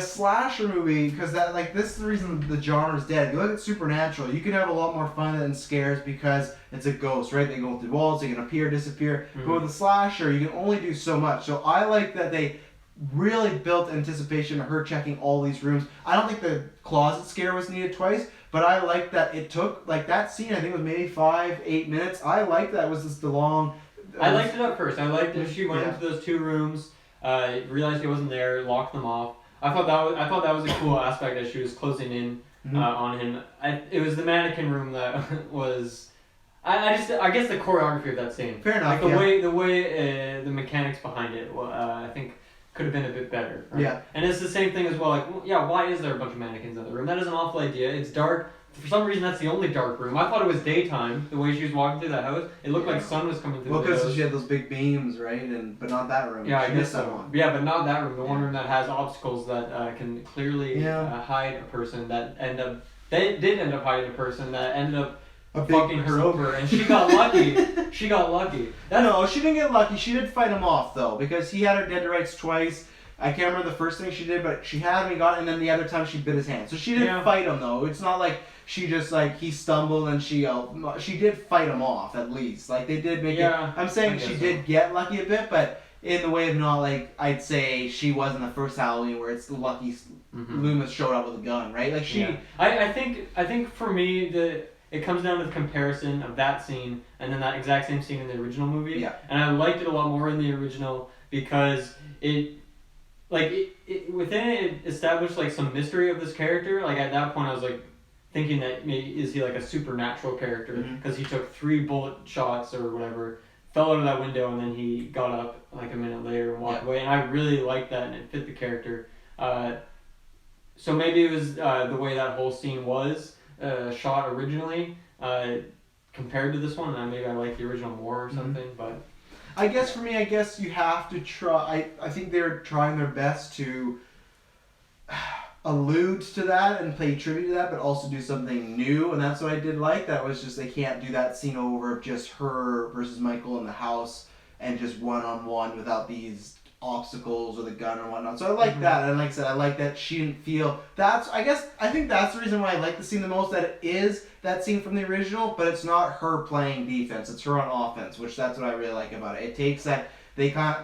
slasher movie, because that this is the reason the genre is dead. If you look at Supernatural, you can have a lot more fun than scares because it's a ghost, right? They go through walls, they can appear, disappear. Mhm. But with a slasher, you can only do so much. So I like that they really built anticipation of her checking all these rooms. I don't think the closet scare was needed twice, but I like that it took that scene. I think it was maybe 5-8 minutes. I liked that it was just the long. I liked it at first. I liked that she went Yeah. into those two rooms, realized he wasn't there, locked them off. I thought that was a cool aspect that she was closing in on him. It was the mannequin room that was. I guess the choreography of that scene. Fair enough. Like the way the mechanics behind it. I think could have been a bit better. Right? Yeah. And it's the same thing as well. Like, yeah, why is there a bunch of mannequins in the room? That is an awful idea. It's dark. For some reason, that's the only dark room. I thought it was daytime. The way she was walking through that house, it looked like sun was coming through. Well, the because house. she had those big beams, right? But not that room. Yeah, she I guess missed that so. one. Yeah, but not that room. The one room that has obstacles that can clearly Yeah. hide a person that they did end up hiding a person that ended up A big fucking her over, and she got lucky. She got lucky. No, she didn't get lucky. She did fight him off though, because he had her dead to rights twice. I can't remember the first thing she did, but she had him, he got it, and then the other time she bit his hand. So she didn't Yeah. fight him though. It's not like she just he stumbled and she did fight him off at least. Like they did make Yeah, it. I'm saying I she guess did get lucky a bit, but in the way of not I'd say she wasn't the first Halloween where it's the lucky Loomis showed up with a gun, right? Like she. Yeah. I think for me it comes down to the comparison of that scene and then that exact same scene in the original movie. Yeah. And I liked it a lot more in the original because it within it established some mystery of this character. Like at that point I was thinking that maybe is he a supernatural character because he took 3 bullet shots or whatever, fell out of that window, and then he got up a minute later and walked away, and I really liked that and it fit the character. So maybe it was the way that whole scene was shot originally compared to this one, and maybe I like the original more or something, but I guess for me, you have to try. I think they're trying their best to allude to that and pay tribute to that, but also do something new, and that's what I did like. That was just they can't do that scene over of just her versus Michael in the house and just one-on-one without these obstacles or the gun or whatnot. So I like that, and like I said, I like that she didn't feel I think that's the reason why I like the scene the most, that it is that scene from the original, but it's not her playing defense, it's her on offense, which that's what I really like about it. It takes that, they can't,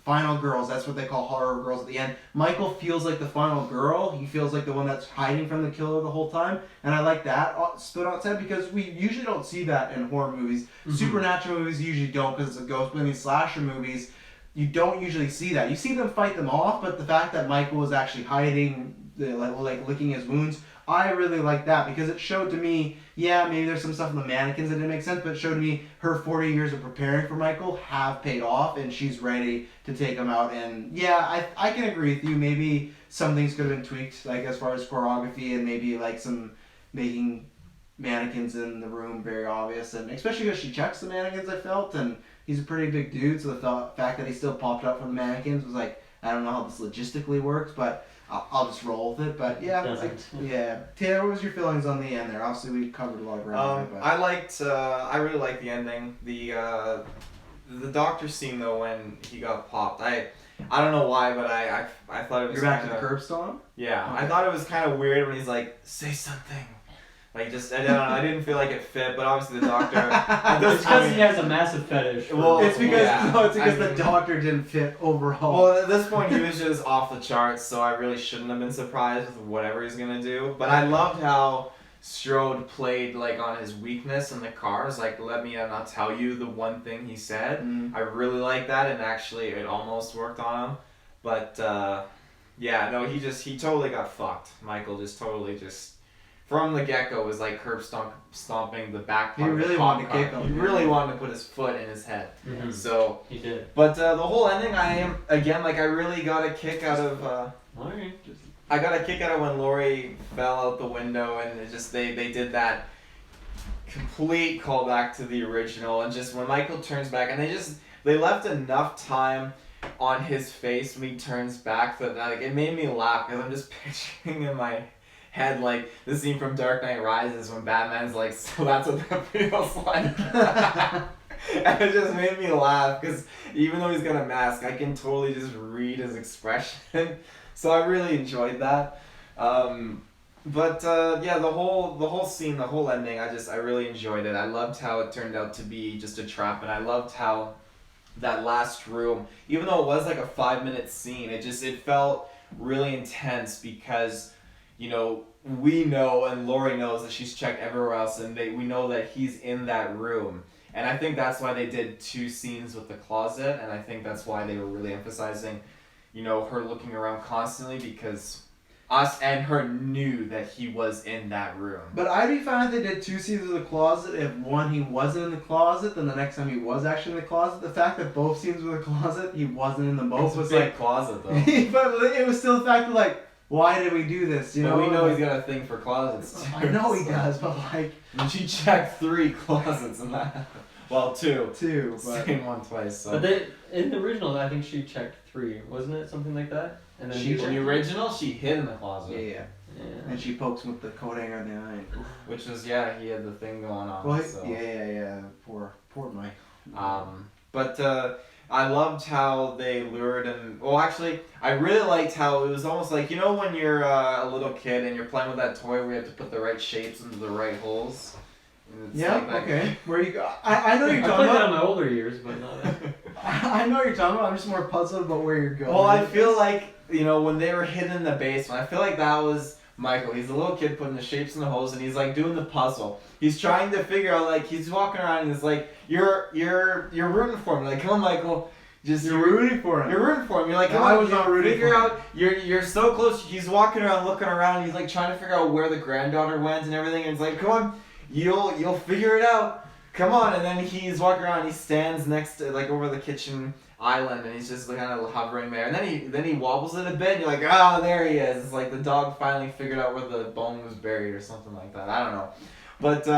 final girls, that's what they call horror girls at the end. Michael feels like the final girl, he feels like the one that's hiding from the killer the whole time, and I like that split on its head because we usually don't see that in horror movies. Supernatural movies usually don't because it's a ghost, but in these slasher movies, you don't usually see that. You see them fight them off, but the fact that Michael was actually hiding, licking his wounds, I really like that because it showed to me, yeah, maybe there's some stuff in the mannequins that didn't make sense, but it showed to me her 40 years of preparing for Michael have paid off and she's ready to take him out. And yeah, I can agree with you. Maybe some things could have been tweaked, as far as choreography and maybe some making mannequins in the room very obvious, and especially because she checks the mannequins, I felt, and he's a pretty big dude, so the fact that he still popped up from the mannequins was I don't know how this logistically works, but I'll just roll with it. But yeah, yeah. Taylor, what was your feelings on the end there? Obviously, we covered a lot of ground. I really liked the ending. The the doctor scene though when he got popped, I don't know why, but I thought it was. You're back to kinda, the curb stomp? Yeah, Okay. I thought it was kind of weird when he's like, say something. Like just I don't know, I didn't feel like it fit, but obviously the doctor. At It's this because point, he has a massive fetish. For Well, It's because yeah, no, it's because I the mean- doctor didn't fit overall. well, at this point he was just off the charts, so I really shouldn't have been surprised with whatever he's gonna do. But I loved how Strode played like on his weakness in the cars, like let me not tell you the one thing he said. Mm. I really like that, and actually it almost worked on him. But yeah, no, he totally got fucked. Michael just totally just from the get go was like stomping the back He part of really the wanted cop to kick car. him, He yeah. really wanted to put his foot in his head. Mhm. So, He did. but the whole ending, I am again like I really got a kick out of. Alright. Just I got a kick out of when Laurie fell out the window, and it just they did that complete callback to the original, and just when Michael turns back, and they left enough time on his face when he turns back that like it made me laugh because I'm just picturing in my head like the scene from Dark Knight Rises when Batman's like, so that's what that feels like. And it just made me laugh because even though he's got a mask, I can totally just read his expression. So I really enjoyed that. But yeah, the whole scene, the whole ending, I really enjoyed it. I loved how it turned out to be just a trap, and I loved how that last room, even though it was like a 5-minute scene, it felt really intense because, you know, we know and Laurie knows that she's checked everywhere else, and we know that he's in that room. And I think that's why they did 2 scenes with the closet, and I think that's why they were really emphasizing, you know, her looking around constantly because us and her knew that he was in that room. But I'd be fine if they did 2 scenes of the closet. If one he wasn't in the closet, then the next time he was actually in the closet. The fact that both scenes were in the closet, he wasn't in them both It's was a big like. closet though. But it was still the fact that like, why did we do this? You know, But we know he's got a thing for closets too. I know he so. does, but like And she checked 3 closets in that. Well, 2. 2. But Same one twice. So. But they, in the original, I think she checked 3, wasn't it? Something like that. And then She, he in the original, she hid in the yeah, closet. yeah. Yeah. And she pokes him with the coat hanger in the eye. Which was, yeah, he had the thing going on. Well, so. yeah. Poor Mike. But I loved how they lured him. Well, actually, I really liked how it was almost like, you know when you're a little kid and you're playing with that toy where you have to put the right shapes into the right holes? And it's Yeah. like that- Okay. Where you go? I know I you're played talking that about. in my older years, but not. I know what you're talking about. I'm just more puzzled about where you're going. Well, I with feel this. like, you know, when they were hidden in the basement, I feel like that was Michael. He's a little kid putting the shapes in the holes, and he's like doing the puzzle. He's trying to figure out, like, he's walking around and he's like, you're rooting for him. Like, come on, Michael. You're rooting for him. You're rooting for him. You're like, No, come I on, was not rooting figure for him. out. You're so close. He's walking around, looking around. He's like trying to figure out where the granddaughter went and everything. And it's like, come on, you'll figure it out. Come on. And then he's walking around. He stands next to like over the kitchen island, and he's just kind of hovering there. And then he wobbles it a bit. And you're like, ah, there he is. It's like the dog finally figured out where the bone was buried or something like that. I don't know, but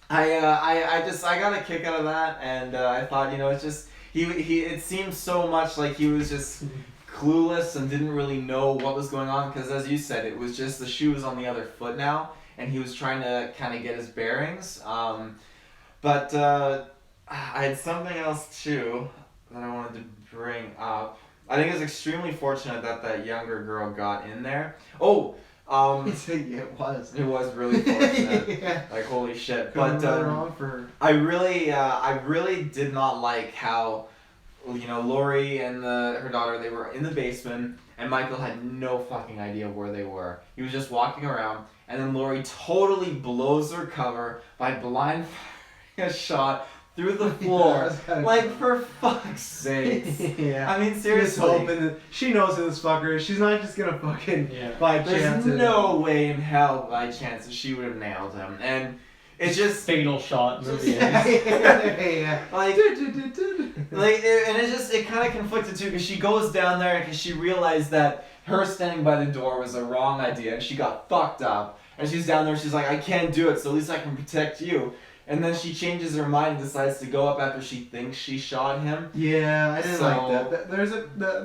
I got a kick out of that, and I thought, you know, it's just he it seemed so much like he was just clueless and didn't really know what was going on because, as you said, it was just the shoe was on the other foot now, and he was trying to kind of get his bearings. But I had something else too that I wanted to bring up. I think it's extremely fortunate that younger girl got in there. Oh, It was. it was really fortunate. Yeah. Like holy shit. Couldn't But have been wrong for her. I really did not like how, you know, Laurie and her daughter, they were in the basement, and Michael had no fucking idea where they were. He was just walking around, and then Laurie totally blows her cover by blind firing a shot through the floor. Like, for fuck's sake. Yeah. I mean, Just seriously. hoping that she knows who this fucker is. She's not just gonna fucking Yeah. by There's chance. no way in hell by chance that she would have nailed him. And it's just Fatal shot movie. Yeah, yeah. like and it kind of conflicted too because she goes down there because she realized that her standing by the door was a wrong idea and she got fucked up and she's down there, she's like, I can't do it, so at least I can protect you. And then she changes her mind and decides to go up after she thinks she shot him. Yeah, I didn't So- like that.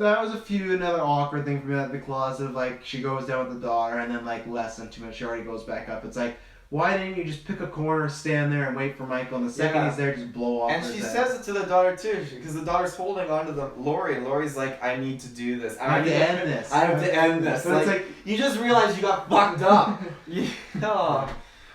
That was another awkward thing for me at the closet. Like she goes down with the daughter, and then like less than 2 minutes, she already goes back up. It's like, why didn't you just pick a corner, stand there, and wait for Michael? And the second Yeah. he's there, just blow off And his she head. says it to the daughter too, because the daughter's holding onto the Laurie, and Laurie's like, "I need to do this. I have to end this. I have to end this." But it's Like, like, you just realize you got fucked up. No.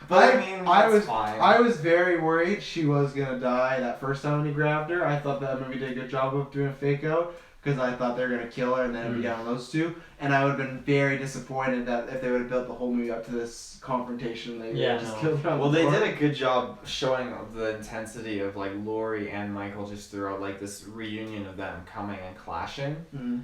But I mean, that's fine. I was very worried she was gonna die that first time when he grabbed her. I thought that movie did a good job of doing a fake out because I thought they were gonna kill her and then it'd be down to those two. And I would have been very disappointed that if they would have built the whole movie up to this confrontation, they would have just killed her. Well, they did a good job showing the intensity of like Laurie and Michael just throughout like this reunion of them coming and clashing. Mm-hmm.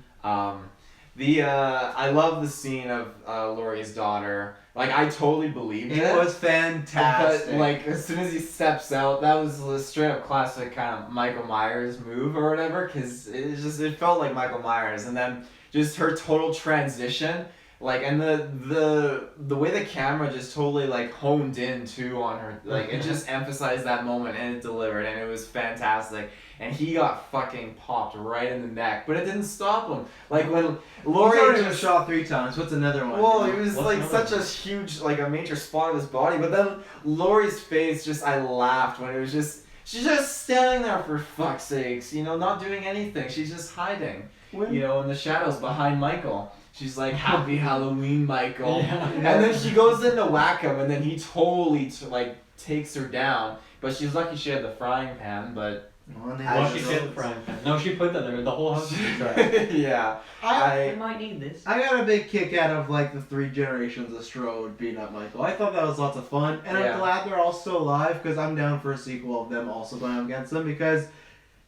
I love the scene of Laurie's daughter. Like, I totally believed it. It was fantastic. But like as soon as he steps out, that was a straight up classic kind of Michael Myers move or whatever. Cause it felt like Michael Myers, and then just her total transition, like, and the way the camera just totally like honed in too on her, like it just emphasized that moment and it delivered, and it was fantastic. And he got fucking popped right in the neck, but it didn't stop him. Like when Laurie He's already just been shot 3 times. What's another one? well, it was What's like another such a huge, like a major spot of his body. But then Laurie's face, just I laughed when it was just she's just standing there for fuck's sakes, you know, not doing anything. She's just hiding, you know, in the shadows behind Michael. She's like, "Happy Halloween, Michael," and then she goes in to whack him, and then he totally like takes her down. But she's lucky she had the frying pan, but. Well, she did the frying pan. No, she put that there. The whole house is dry. Yeah. I might need this. I got a big kick out of like the 3 generations of Strode beating up Michael. I thought that was lots of fun, and Yeah. I'm glad they're all still alive because I'm down for a sequel of them also going up against them because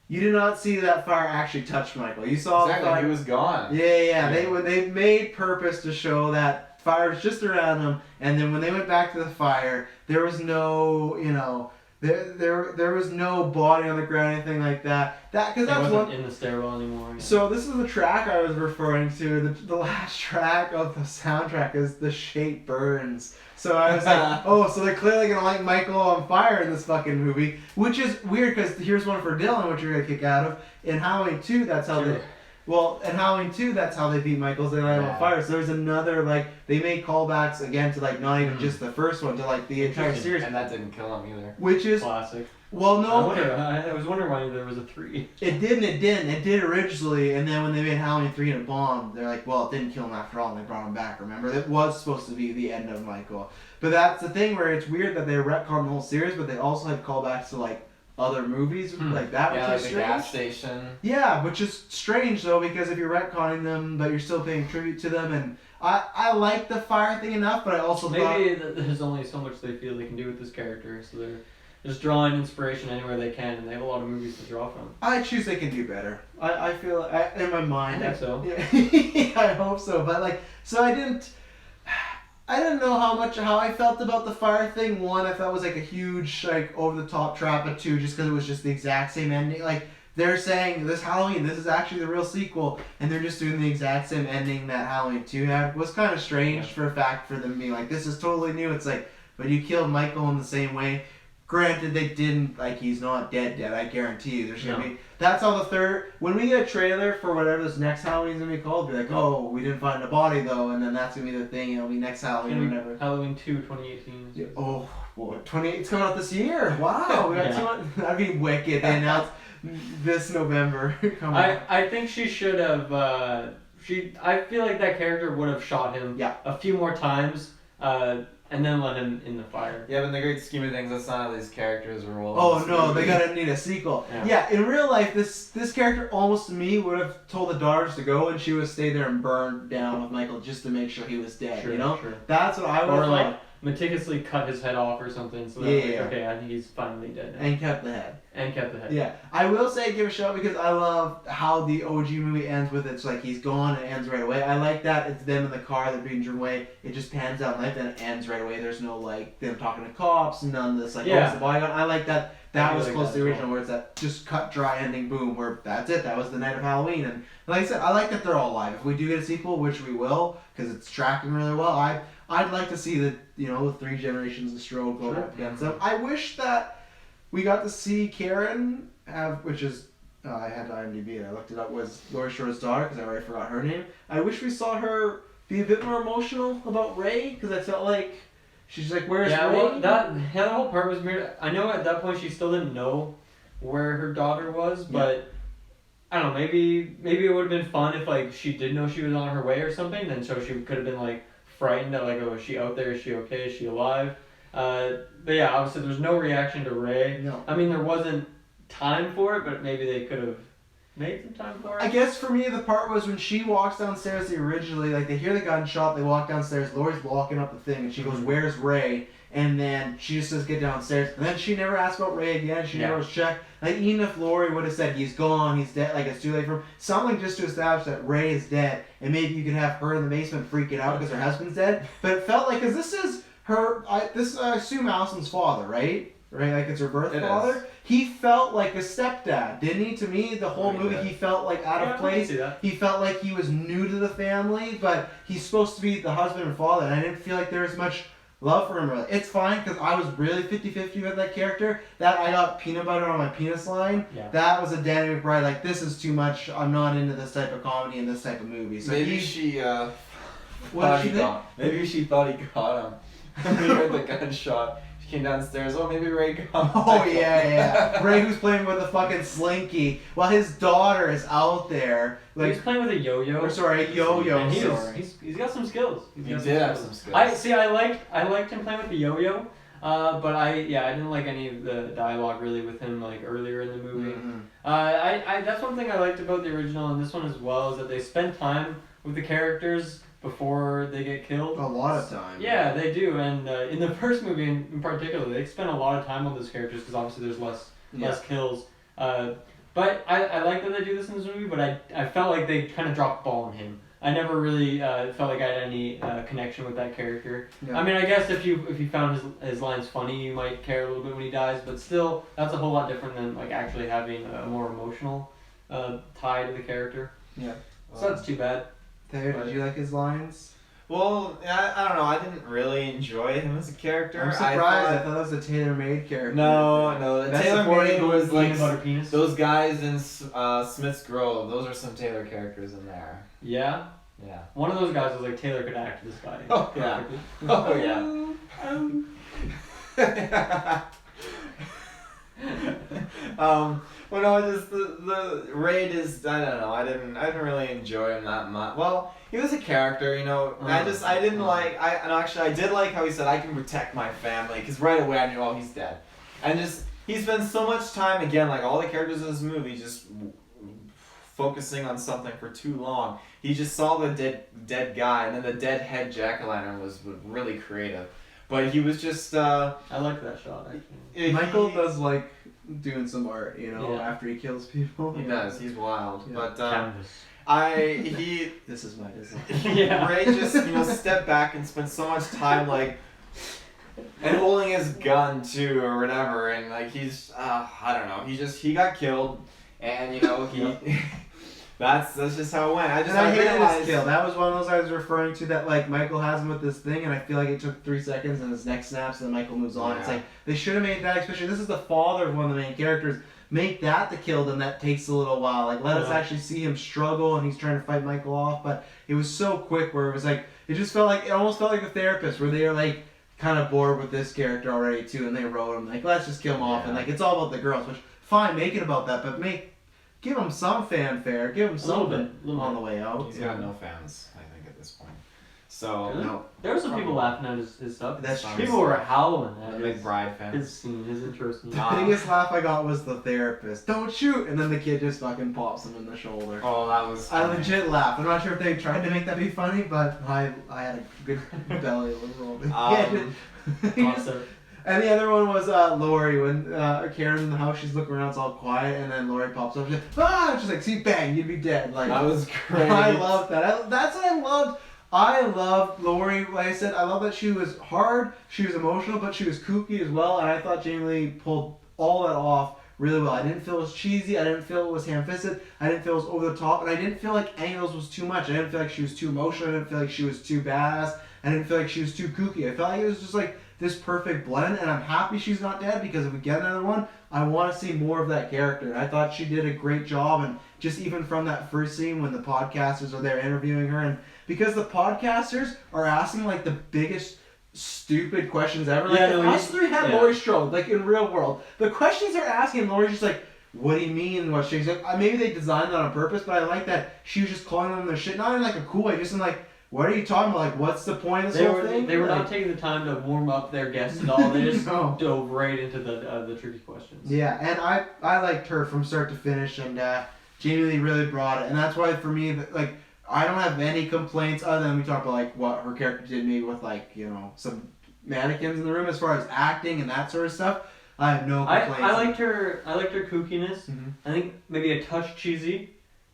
you did not see that fire actually touch Michael. You saw the Exactly, fire. he was gone. Yeah. They made purpose to show that fire was just around him, and then when they went back to the fire, there was no, you know. There was no body on the ground, anything like that. Because It that's wasn't one. in the stairwell anymore. Yeah. So this is the track I was referring to. The last track of the soundtrack is "The Shape Burns." So I was like, oh, so they're clearly gonna light Michael on fire in this fucking movie, which is weird because here's one for Dylan, which you're gonna kick out of. In Halloween 2, that's how they. Well, in Halloween 2, that's how they beat Michael's. They light him on fire. So there's another like they made callbacks again to like not even just the first one, to like the entire series, And that didn't kill him either. which is Classic. well, no. I was wondering why there was a 3. It didn't. It did originally, and then when they made Halloween 3 and it bombed, they're like, well, it didn't kill him after all, and they brought him back, remember? It was supposed to be the end of Michael. But that's the thing where it's weird that they retconned the whole series, but they also had callbacks to, like, other movies like that, Yeah, like which is the strange. gas station. Yeah, which is strange, though, because if you're retconning them, but you're still paying tribute to them, and I like the fire thing enough, but I also thought... Maybe there's only so much they feel they can do with this character, so they're just drawing inspiration anywhere they can, and they have a lot of movies to draw from. I choose they can do better. I feel, in my mind... I think so. Yeah, I hope so, but, like, so I didn't know how I felt about the fire thing. One, I thought was like a huge, like, over the top trap, but two, just because it was just the exact same ending. Like, they're saying this Halloween, this is actually the real sequel, and they're just doing the exact same ending that Halloween 2 had. Was kind of strange for a fact for them being like, this is totally new. It's like, but you killed Michael in the same way. Granted, they didn't, like, he's not dead, I guarantee you. There's gonna be, that's how the third, when we get a trailer for whatever this next Halloween's gonna be called, be like, oh, we didn't find a body though, and then that's gonna be the thing, it'll be next Halloween or whatever. Halloween 2, 2018. Yeah, oh, boy, 28, it's coming out this year, wow, we got 2 months, that'd be wicked, they announced this November. I think she should have, I feel like that character would have shot him a few more times, and then let him in the fire. Yeah, but in the great scheme of things, that's not how these characters roll. Oh no, they gotta need a sequel. Yeah, in real life, this character almost to me would have told the daughters to go, and she would stay there and burn down with Michael just to make sure he was dead. Sure, you know, sure. That's what I would. Or like meticulously cut his head off or something. So that okay, I think he's finally dead now. And kept the head. And kept the head. Yeah, I will say give a shout because I love how the OG movie ends with it's like he's gone and it ends right away. I like that it's them in the car, they're being driven away. It just pans out life and it ends right away. There's no like them talking to cops, none of this like oh it's the bodyguard. I like that. That was close to the original where it's that just cut dry ending boom where that's it. That was the night of Halloween and like I said, I like that they're all alive. If we do get a sequel, which we will, because it's tracking really well, I'd like to see the 3 generations of Strode go up against them. I wish that we got to see Karen which is I had IMDb and I looked it up, was Laurie Strode's daughter because I already forgot her name. I wish we saw her be a bit more emotional about Ray because I felt like She's like, where's Yeah, Ray? well, that whole part was weird. I know at that point she still didn't know where her daughter was, but I don't know. Maybe it would have been fun if like she did know she was on her way or something. Then so she could have been like frightened that like, oh, is she out there? Is she okay? Is she alive? But yeah, obviously there's no reaction to Ray. No. I mean, there wasn't time for it, but maybe they could have made some time for it. I guess for me the part was when she walks downstairs originally, like they hear the gunshot, they walk downstairs, Laurie's walking up the thing and she goes, where's Ray? And then she just says get downstairs. And then she never asked about Ray again, she never was checked. Like even if Laurie would have said he's gone, he's dead, like it's too late for him, something just to establish that Ray is dead and maybe you could have her in the basement freaking out because her husband's dead. But it felt like, because this is her, I assume Allison's father, right? Right, like it's her birth father. Is. He felt like a stepdad, didn't he? To me, the whole movie, he felt like out of place. He felt like he was new to the family, but he's supposed to be the husband and father, and I didn't feel like there was much love for him. Really. It's fine, because I was really 50-50 with that character. That I got peanut butter on my penis line. Yeah. That was a Danny McBride, like, this is too much, I'm not into this type of comedy and this type of movie. So maybe she, what did she think? Maybe she thought he got him. When he heard the gunshot. She came downstairs, oh, maybe Ray got him. Oh, yeah. Ray who's playing with a fucking slinky while his daughter is out there. Like, he's playing with a yo-yo. Or sorry, yo-yo. And Sorry. he's got some skills. He did have some skills. I liked him playing with the yo-yo. But I didn't like any of the dialogue really with him like earlier in the movie. Mm-hmm. That's one thing I liked about the original and this one as well, is that they spend time with the characters before they get killed. A lot of time. Yeah, they do. And in the first movie in particular, they spend a lot of time on those characters because obviously there's less kills. But I like that they do this in this movie, but I felt like they kind of dropped the ball on him. I never really felt like I had any connection with that character. Yeah. I mean, I guess if you found his lines funny, you might care a little bit when he dies, but still, that's a whole lot different than like actually having a more emotional tie to the character. Yeah. So that's too bad. Taylor, did you like his lines? Well, I don't know. I didn't really enjoy him as a character. I'm surprised. I thought that was a tailor-made character. No. That's Taylor-made was like Peanut butter penis. those guys in Smith's Grove. Those are some Taylor characters in there. Yeah. Yeah. One of those guys was like Taylor could act this guy. Oh yeah. perfectly. Oh yeah. Well, no, just the Raid is, I don't know. I didn't really enjoy him that much. Well, he was a character, you know. I didn't like. I did like how he said, "I can protect my family," because right away I knew, oh, he's dead. And just he spends so much time again, like all the characters in this movie, just focusing on something for too long. He just saw the dead guy, and then the dead head jack-o'-lantern was really creative. But he was just. I like that shot actually. Michael does like doing some art, you know, Yeah. after he kills people. He does. He's wild. Yeah. But Canvas. This is my design. Yeah. Ray just stepped back and spent so much time like and holding his gun too or whatever, and like he's I don't know. He got killed, and he. That's just how it went. I hated realized, his kill. That was one of those I was referring to that like Michael has him with this thing, and I feel like it took 3 seconds and his neck snaps and then Michael moves on. Yeah. It's like they should have made that, especially this is the father of one of the main characters. Make that the kill, then that takes a little while. Like let us actually see him struggle and he's trying to fight Michael off, but it was so quick where it was like it almost felt like The Therapist where they are like kind of bored with this character already too, and they wrote him like let's just kill him off, and like it's all about the girls, which fine, make it about that, but give him some fanfare, give him something on the way out. he's got no fans, I think, at this point. So Really? No. There were some people laughing at his stuff. That's true. People were howling I'm at a big Bride fan. his scene, his intro scene. The biggest laugh I got was The Therapist. Don't shoot! And then the kid just fucking pops him in the shoulder. Oh, that was. I legit laughed. I'm not sure if they tried to make that be funny, but I had a good belly roll. Concept. And the other one was Laurie when Karen's in the house, she's looking around, it's all quiet, and then Laurie pops up, she's like, she's like, see, bang, you'd be dead. Like That was great. I loved that. That's what I loved. I loved Laurie. Like I said, I love that she was hard, she was emotional, but she was kooky as well. And I thought Jamie Lee pulled all that off really well. I didn't feel it was cheesy. I didn't feel it was ham-fisted. I didn't feel it was over the top, and I didn't feel like any of those was too much. I didn't feel like she was too emotional. I didn't feel like she was too badass. I didn't feel like she was too kooky. I felt like it was just like this perfect blend, and I'm happy she's not dead because if we get another one, I want to see more of that character. And I thought she did a great job, and just even from that first scene when the podcasters are there interviewing her, and because the podcasters are asking like the biggest stupid questions ever. Like, Yeah, no, us three had yeah. Laurie Strode, like in real world. The questions they're asking, Laurie's just like, what do you mean? What she's like, maybe they designed that on purpose, but I like that she was just calling them their shit, not in like a cool way, just in like, what are you talking about? Like, what's the point of this whole thing? They were like, not taking the time to warm up their guests at all. They just No. dove right into the tricky questions. Yeah, and I liked her from start to finish, and Jamie Lee really brought it, and that's why for me, like, I don't have any complaints other than we talked about like what her character did maybe with like, you know, some mannequins in the room as far as acting and that sort of stuff. I have no complaints. I liked her kookiness. Mhm. I think maybe a touch cheesy.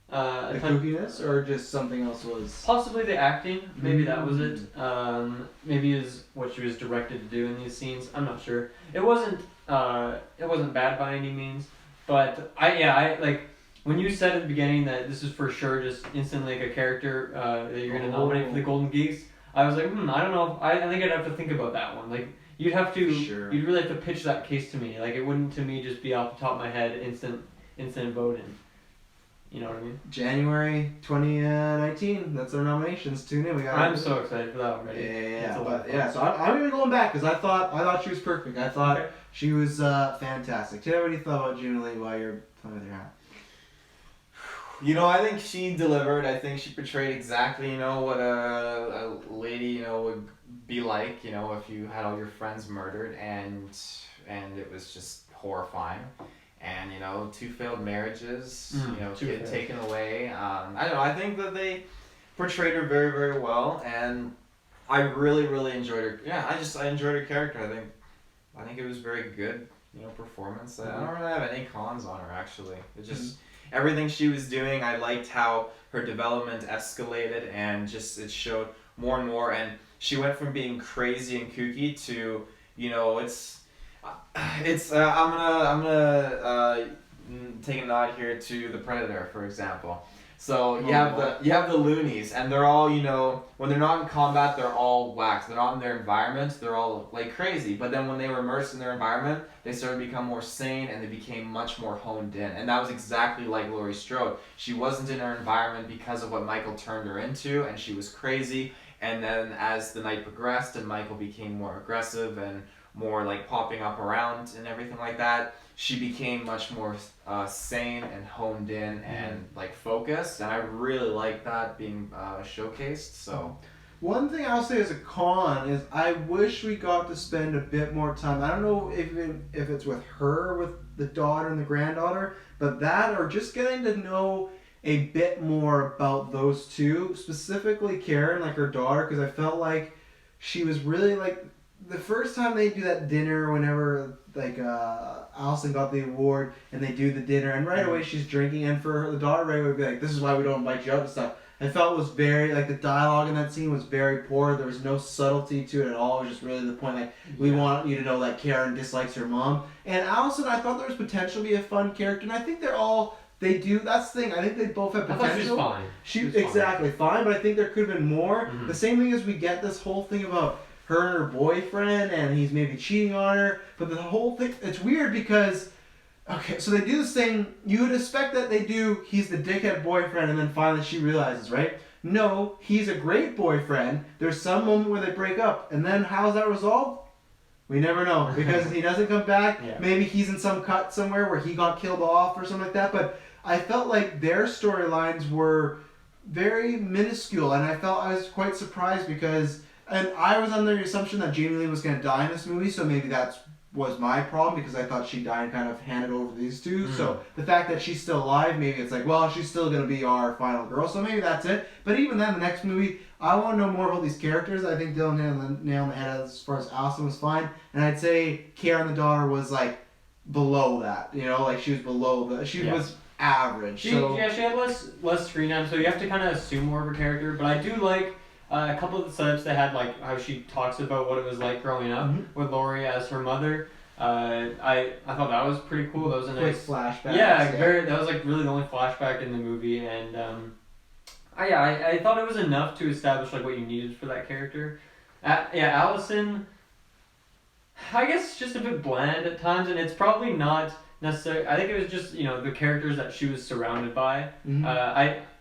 The kookiness, or just something else was. Possibly the acting. Maybe that was it. Mm. Maybe is what she was directed to do in these scenes. I'm not sure. It wasn't bad by any means. But I like when you said at the beginning that this is for sure just instantly like a character that you're gonna nominate for the Golden Geeks. I was like, I don't know. I think I'd have to think about that one. Like you'd have to. Sure. You'd really have to pitch that case to me. Like it wouldn't to me just be off the top of my head instant voting. You know what I mean? January 2019. That's our nominations. Tune in. We got. I'm so excited for that already. Yeah. So I'm gonna be going back because I thought she was perfect. I thought she was fantastic. Taylor, what do you thought about Jamie Lee while you're playing with your hat? You know, I think she delivered. I think she portrayed exactly, you know, what a lady, you know, would be like, you know, if you had all your friends murdered and it was just horrifying. And, you know, 2 failed marriages, you know, kid taken away. I don't know, I think that they portrayed her very, very well, and I really, really enjoyed her. Yeah, I enjoyed her character. I think it was very good, you know, performance. I don't really have any cons on her, actually. It just, everything she was doing, I liked how her development escalated, and just it showed more and more, and she went from being crazy and kooky to, you know, I'm gonna take a nod here to the Predator, for example. So you have the loonies, and they're all, you know, when they're not in combat, they're all whacked. They're not in their environment, they're all like crazy. But then when they were immersed in their environment, they started to become more sane, and they became much more honed in. And that was exactly like Laurie Strode. She wasn't in her environment because of what Michael turned her into, and she was crazy. And then as the night progressed, and Michael became more aggressive and more like popping up around and everything like that, she became much more sane and honed in and like focused, and I really like that being showcased. So one thing I'll say as a con is I wish we got to spend a bit more time. I don't know if it's with her, with the daughter and the granddaughter, but that, or just getting to know a bit more about those two, specifically Karen, like her daughter, because I felt like she was really like, the first time they do that dinner, whenever like Allison got the award and they do the dinner, and right away she's drinking, and for her, the daughter right away would be like, this is why we don't invite you out and stuff. I felt it was very, like, the dialogue in that scene was very poor. There was no subtlety to it at all. It was just really the point, like, we want you to know that Karen dislikes her mom. And Allison, I thought there was potential to be a fun character, and I think they do, that's the thing, I think they both have potential. I thought she was fine. She was exactly fine, but I think there could have been more. Mm-hmm. The same thing as we get this whole thing about her and her boyfriend, and he's maybe cheating on her, but the whole thing, it's weird because, okay, so they do this thing, you would expect that they do, he's the dickhead boyfriend, and then finally she realizes, right? No, he's a great boyfriend, there's some moment where they break up, and then how's that resolved? We never know, because he doesn't come back, maybe he's in some cut somewhere where he got killed off or something like that, but I felt like their storylines were very minuscule, and I was quite surprised because, and I was under the assumption that Jamie Lee was going to die in this movie, so maybe that was my problem, because I thought she died and kind of handed over to these two. Mm-hmm. So the fact that she's still alive, maybe it's like, well, she's still going to be our final girl, so maybe that's it. But even then, the next movie, I want to know more about these characters. I think Dylan hit the nail on the head as far as Allison was fine, and I'd say Karen the daughter was like below that, you know, like she was below was average. She had less screen time, so you have to kind of assume more of her character, but I do like a couple of the setups they had, like how she talks about what it was like growing up with Laurie as her mother. I thought that was pretty cool. That was a nice flashback. Yeah, that was like really the only flashback in the movie, and I thought it was enough to establish like what you needed for that character. Allison, I guess just a bit bland at times, and it's probably not necessarily. I think it was just, you know, the characters that she was surrounded by. Mm-hmm.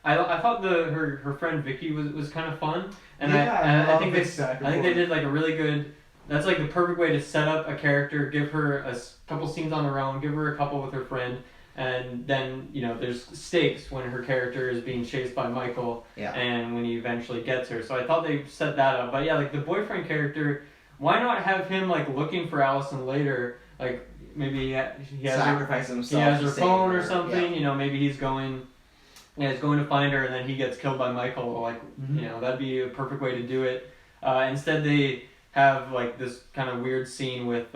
I thought her friend Vicky was kind of fun, and Yeah, I think Vic's they did like a really good. That's like the perfect way to set up a character, give her a couple scenes on her own, give her a couple with her friend, and then there's stakes when her character is being chased by Michael, and when he eventually gets her. So I thought they set that up, but yeah, like the boyfriend character, why not have him like looking for Allison later, like maybe he has sacrifice himself. He has her to save phone or her. something. Maybe he's going to find her, and then he gets killed by Michael. Like that'd be a perfect way to do it. Instead, they have like this kind of weird scene with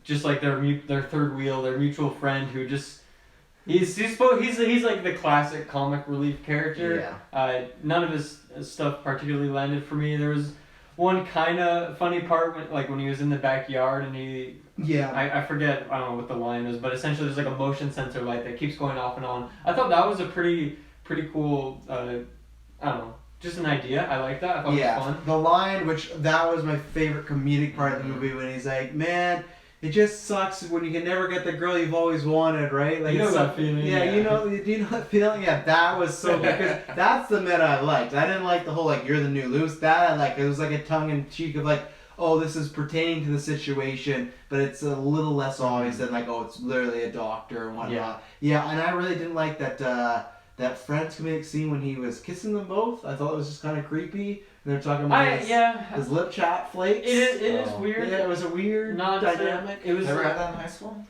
just like their third wheel, their mutual friend who just he's like the classic comic relief character. None of his stuff particularly landed for me. There was one kind of funny part when he was in the backyard and he. Yeah. I forget, I don't know what the line is, but essentially there's like a motion sensor light that keeps going off and on. I thought that was a pretty cool, I don't know, just an idea. I like that. I thought it was fun. The line, that was my favorite comedic part of the movie when he's like, man, it just sucks when you can never get the girl you've always wanted, right? Like, you know that feeling. Yeah, do you know that feeling? Yeah, that was so good. Because that's the meta I liked. I didn't like the whole, like, you're the new Luce. That I liked. It was like a tongue-in-cheek of, like, oh, this is pertaining to the situation, but it's a little less obvious than like, oh, it's literally a doctor and whatnot. Yeah, and I really didn't like that Friends comedic scene when he was kissing them both. I thought it was just kind of creepy. And they're talking about his lip chat flakes. It is weird. Yeah, it was a weird dynamic. It was. Never had that in high school.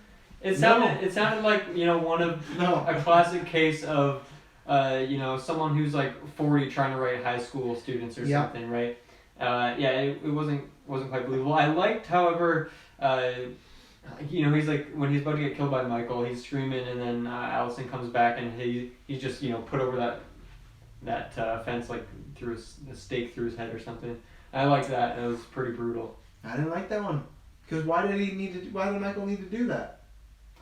It sounded like one of a classic case of someone who's like 40 trying to write high school students or something, right? It wasn't quite believable. I liked, however, he's like when he's about to get killed by Michael, he's screaming, and then Allison comes back and he's just Mm-hmm. put over that fence, like through a stake through his head or something. I liked that. It was pretty brutal. I didn't like that one. Because why did Michael need to do that?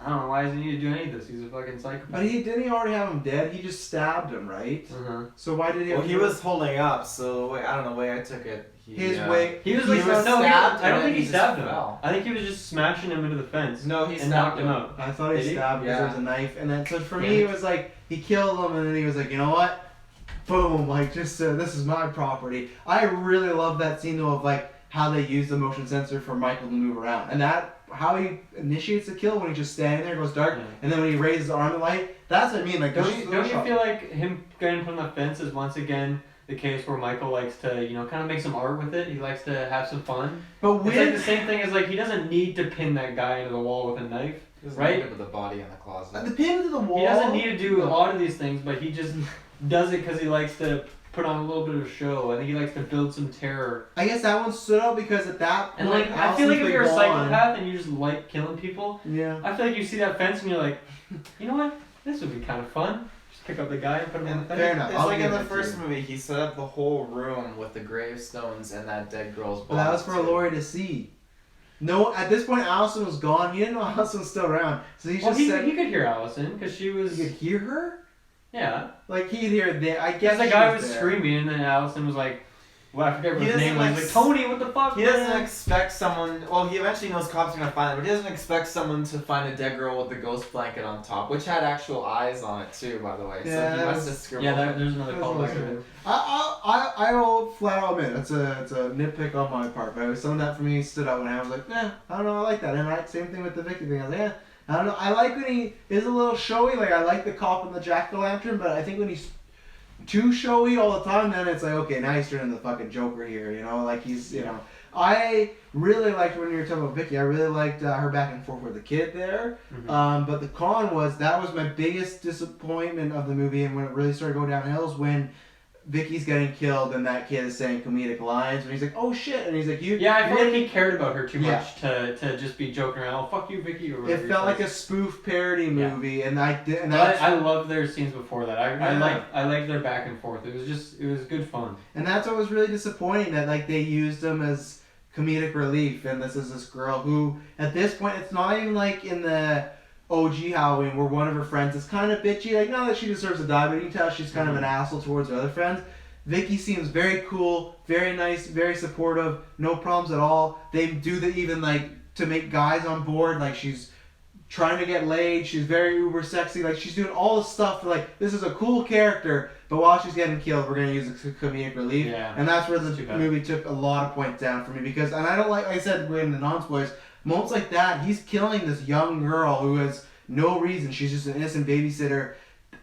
I don't know, why does he need to do any of this? He's a fucking psychopath. But didn't he already have him dead? He just stabbed him, right? Uh-huh. So why did he? Well, he was holding up. So I don't know the way I took it. He was stabbed. I don't think he stabbed him. I think he was just smashing him into the fence. No, he and knocked him out. I thought he stabbed because there was a knife, and then so for me Yeah. it was like he killed him, and then he was like, you know what? Boom! Like just this is my property. I really love that scene though of like how they use the motion sensor for Michael to move around, and that how he initiates the kill when he's just standing there, goes dark, and then when he raises his arm at light. That's what I mean. Like don't you feel like him getting from the fence is once again the case where Michael likes to, kind of make some art with it. He likes to have some fun. But it's like the same thing as like he doesn't need to pin that guy into the wall with a knife, right? With the body in the closet. The pin to the wall. He doesn't need to do a lot of these things, but he just does it because he likes to put on a little bit of a show. I think he likes to build some terror. I guess that one stood out because at that point, and like I feel like if you're a psychopath and you just like killing people, I feel like you see that fence and you're like, you know what? This would be kind of fun. Just pick up the guy and put him on the fence. Fair enough. It's like in the first movie, he set up the whole room with the gravestones and that dead girl's body. But that was for Laurie to see. No, at this point, Allison was gone. He didn't know Allison was still around, so he said he could hear Allison because she was. He could hear her. Yeah. Like he'd hear that. I guess the guy was screaming, and then Allison was like, "Well, I forget what his name was." Like Tony, what the fuck? He doesn't expect someone. Well, he eventually knows cops are gonna find him, but he doesn't expect someone to find a dead girl with the ghost blanket on top, which had actual eyes on it too, by the way. Yeah, so he must have scribbled. Yeah, there's another callback to it. I will flat out admit it's a nitpick on my part, but some of that for me stood out when I was like, I don't know, I like that, and same thing with the Vicky thing. I was like, I don't know, I like when he is a little showy. Like I like the cop and the jack-o'-lantern, but I think when he's too showy all the time, then it's like, okay, now he's turning the fucking Joker here, like he's, I really liked when you were talking about Vicky. I really liked her back and forth with the kid there. Mm-hmm. But the con was my biggest disappointment of the movie, and when it really started going downhill is when Vicky's getting killed and that kid is saying comedic lines, and he's like, oh shit, and he's like, you. Yeah, I feel like he cared about her too much to just be joking around. Oh, fuck you, Vicky, or whatever. It felt like a spoof parody movie, and I love their scenes before that. I like their back and forth. It was good fun. And that's what was really disappointing, that like they used them as comedic relief, and this is this girl who at this point it's not even like in the OG Halloween where one of her friends is kind of bitchy, like not that she deserves to die, but you can tell she's kind of an asshole towards her other friends. Vicky seems very cool, very nice, very supportive, no problems at all. They do the even like to make guys on board, like she's trying to get laid. She's very uber sexy. Like, she's doing all this stuff. Like, this is a cool character, but while she's getting killed, we're going to use it to comedic relief. Yeah. And that's where the Too bad. movie took a lot of points down for me. Because, and I don't like I said in the non-spoilers, moments like that, he's killing this young girl who has no reason. She's just an innocent babysitter.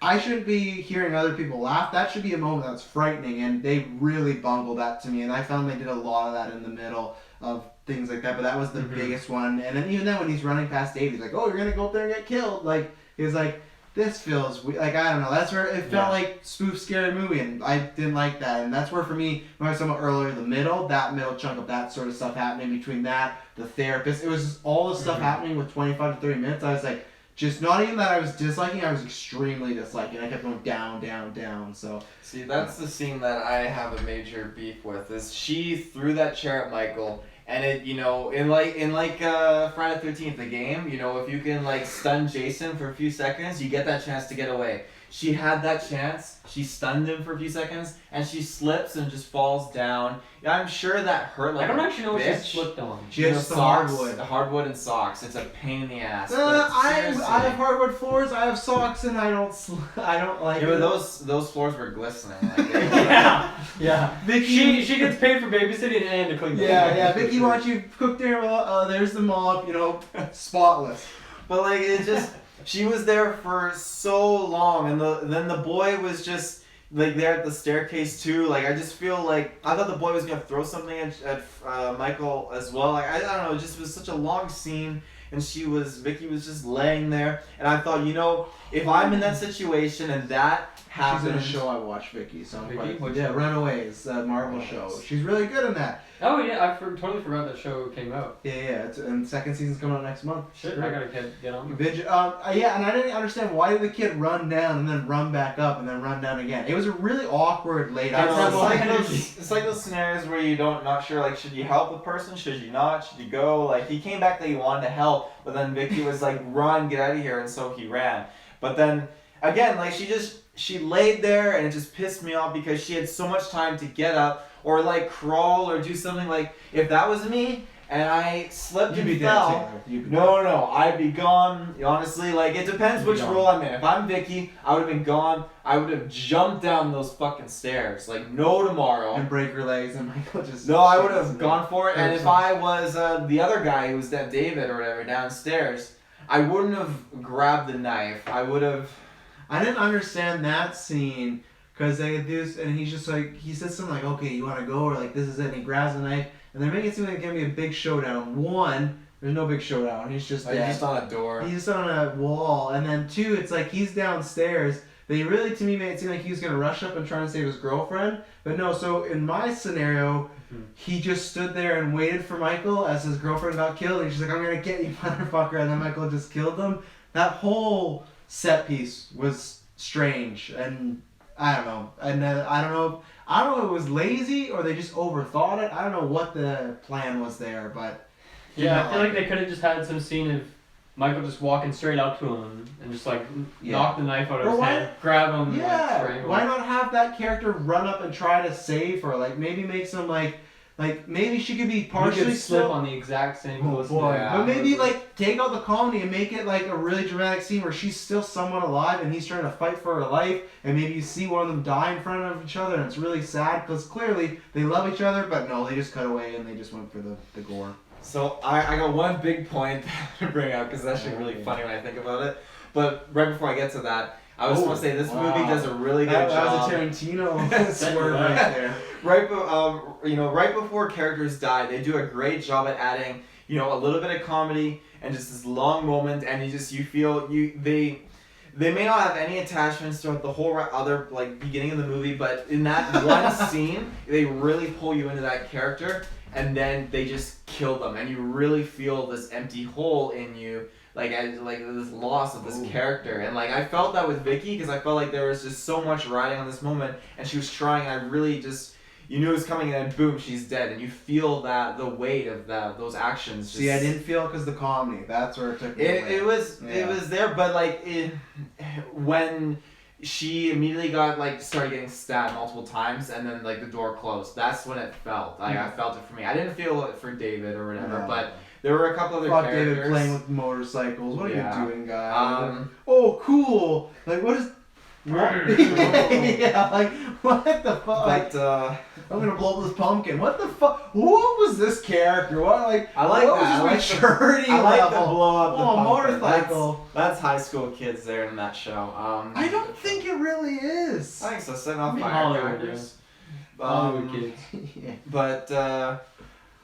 I shouldn't be hearing other people laugh. That should be a moment that's frightening, and they really bungled that to me. And I found they did a lot of that in the middle of things like that. But that was the biggest one. And then even then, when he's running past Dave, he's like, "Oh, you're gonna go up there and get killed." Like, he was like, "This feels like I don't know." That's where it felt like spoof scary movie, and I didn't like that. And that's where for me, when I was talking about earlier, that middle chunk of that sort of stuff happening between that, the therapist, it was just all the stuff happening with 25 to 30 minutes. I was like. Just not even that I was disliking, I was extremely disliking. I kept going down, down, down. So See, that's the scene that I have a major beef with. Is she threw that chair at Michael, and it, you know, in Friday the 13th, the game, you know, if you can like stun Jason for a few seconds, you get that chance to get away. She had that chance. She stunned him for a few seconds, and she slips and just falls down. Yeah, I'm sure that hurt like I don't a actually know what she bitch. slipped on. she has the hardwood. Hardwood and socks. It's a pain in the ass. But I seriously. have hardwood floors. I have socks, and I don't like. Yeah, but it. those floors were glistening. Like they Yeah. Vicky, She gets paid for babysitting and to clean. yeah. Vicky, why don't you cook dinner? There's the mop. You know, spotless. But like it just, she was there for so long, and then the boy was just like there at the staircase too. Like I just feel like I thought the boy was gonna throw something at Michael as well. Like I don't know, it just was such a long scene, and Vicky was just laying there, and I thought, you know, if I'm in that situation and that happened. She's in a show I watched, Vicky. So I'm Vicky? quite, yeah, Runaways, Marvel show. She's really good in that. Oh yeah, I totally forgot that show came out. Yeah. And second season's coming out next month. Shit, I gotta get on. Yeah, and I didn't understand why did the kid run down and then run back up and then run down again. It was a really awkward late I out. know, It's like those scenarios where you not sure, like, should you help the person, should you not, should you go? Like, he came back that he wanted to help, but then Vicky was like, run, get out of here, and so he ran. But then again, like, she laid there, and it just pissed me off because she had so much time to get up or like crawl or do something. Like, if that was me and I slipped You'd be and dead, fell, Taylor. You'd be no, I'd be gone. Honestly, like, it depends You'd be which gone. role I'm in. If I'm Vicky, I would have been gone. I would have jumped down those fucking stairs. Like, no tomorrow. and break her legs and Michael just. No, I would have gone for it. And if Person. I was the other guy who was that David or whatever downstairs, I wouldn't have grabbed the knife. I would have. I didn't understand that scene because they do, and he's just like, he says something like, "Okay, you want to go?" or like, "This is it." And he grabs the knife, and they're making it seem like it's gonna be a big showdown. One, there's no big showdown. He's just Like, dead. just on a door. He's just on a wall, and then two, it's like he's downstairs. They really, to me, made it seem like he was gonna rush up and try and save his girlfriend, but no. So in my scenario, he just stood there and waited for Michael as his girlfriend got killed, and she's like, "I'm gonna get you, motherfucker," and then Michael just killed them. That whole set piece was strange, and I don't know, and I don't know if it was lazy or they just overthought it. I don't know what the plan was there, but Yeah, I feel like they could have just had some scene of Michael just walking straight up to him and just like knock the knife out of Or his why- hand, grab him, and like, yeah, strangle why him. not have that character run up and try to save her? Like, maybe make some like maybe she could be He partially could slip still. on the exact same Oh close boy! Yeah. But maybe like take out the comedy and make it like a really dramatic scene where she's still somewhat alive and he's trying to fight for her life, and maybe you see one of them die in front of each other, and it's really sad because clearly they love each other, but no, they just cut away and they just went for the gore. So I got one big point to bring up because it's actually really funny when I think about it. But right before I get to that, I just want to say this movie does a really good That job. was a Tarantino swerve right there. Right before characters die, they do a great job at adding, you know, a little bit of comedy and just this long moment, and they may not have any attachments throughout the whole other like beginning of the movie, but in that one scene, they really pull you into that character, and then they just kill them, and you really feel this empty hole in you. Like this loss of this character, and like I felt that with Vicky because I felt like there was just so much riding on this moment, and she was trying. And I really just, you knew it was coming, and then boom, she's dead, and you feel that the weight of those actions. Just, See, I didn't feel because the comedy. That's where it took me away. It was there, but like when she immediately started getting stabbed multiple times, and then like the door closed. That's when it felt like I felt it for me. I didn't feel it for David or whatever, No. but There were a couple other Fuck characters. David playing with motorcycles. What are Yeah. you doing, guy? Um, Oh, cool. Like, what is... yeah, like, what the fuck? Like, but I'm gonna blow up this pumpkin. What the fuck? What was this character? What, like, I like what that. I was like his the- maturity I like level? the blow up the Oh, pumpkin. motorcycle. That's high school kids there in that show. I don't think it really is. I think so. Setting off I mean, Hollywood, firecrackers. Hollywood kids. Yeah. But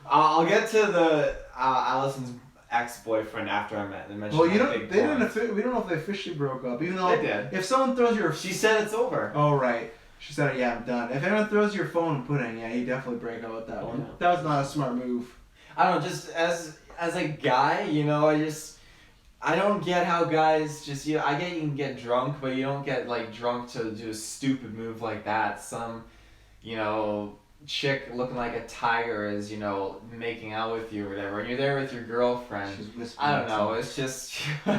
I'll get to the Allison's ex-boyfriend after I mentioned. Well, you my don't. big They didn't. point. We don't know if they officially broke up. Even though They did. if someone throws your. She said it's over. Oh right. She said, "Yeah, I'm done." If anyone throws your phone and pudding, yeah, you definitely break up with that one. Yeah. That was not a smart move. I don't know. Just as a guy, you know, I don't get how guys just I get you can get drunk, but you don't get like drunk to do a stupid move like that. Some, you know, chick looking like a tiger is, you know, making out with you or whatever, and you're there with your girlfriend. She's whispering. I don't know. It's just. He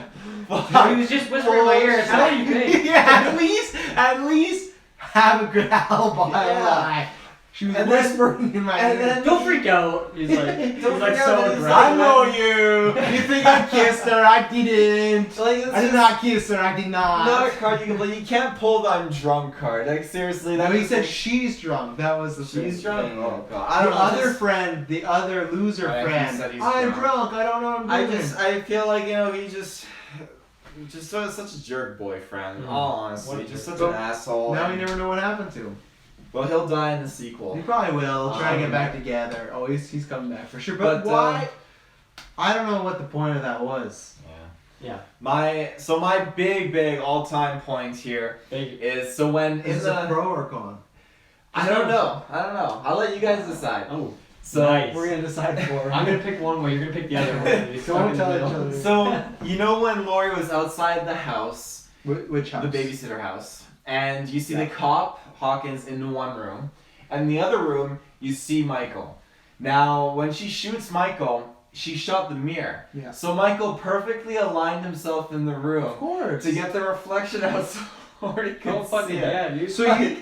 was just whispering in my ear. It's what do you think? Yeah, at least have a good alibi. Yeah. Lie. She was And then- whispering in my and ear. then- Don't freak out. He's like, he's Don't like freak out, so it's aggressive. like- I know you. You think I kissed her? I didn't. Like, it's I did just not kiss her. I did not. not a card you can play. You can't pull the I'm drunk card. Like seriously, No, that he is said like- she's drunk. That was the thing. she's drunk. Yeah, yeah. Oh god, I The don't know. other just- friend, the other loser Right, he friend. said he's I'm drunk. drunk. I don't know what I'm doing. I feel like, you know, he just sort of such a jerk boyfriend. Mhm. All honestly, What a just jerk. such an asshole. Now you never know what happened to him. Well, he'll die in the sequel. He probably will. Try to get Um, back together. Oh, he's coming back for sure. But, But, why? I don't know what the point of that was. Yeah. My big all-time point here Thank you. is so when in Is it the pro or con? I don't know. I'll let you guys decide. Oh, So nice. We're gonna decide for. I'm gonna pick one way. You're gonna pick the other one. It's Don't stuck in the tell each middle. other. So you know when Laurie was outside the house, Which house? the babysitter house, and you see Yeah. the cop Hawkins in one room, and in the other room you see Michael. Now when she shoots Michael, she shot the mirror. Yeah. So Michael perfectly aligned himself in the Of room course. to get the reflection out so Laurie could Go fucking see it. yeah, dude. So you.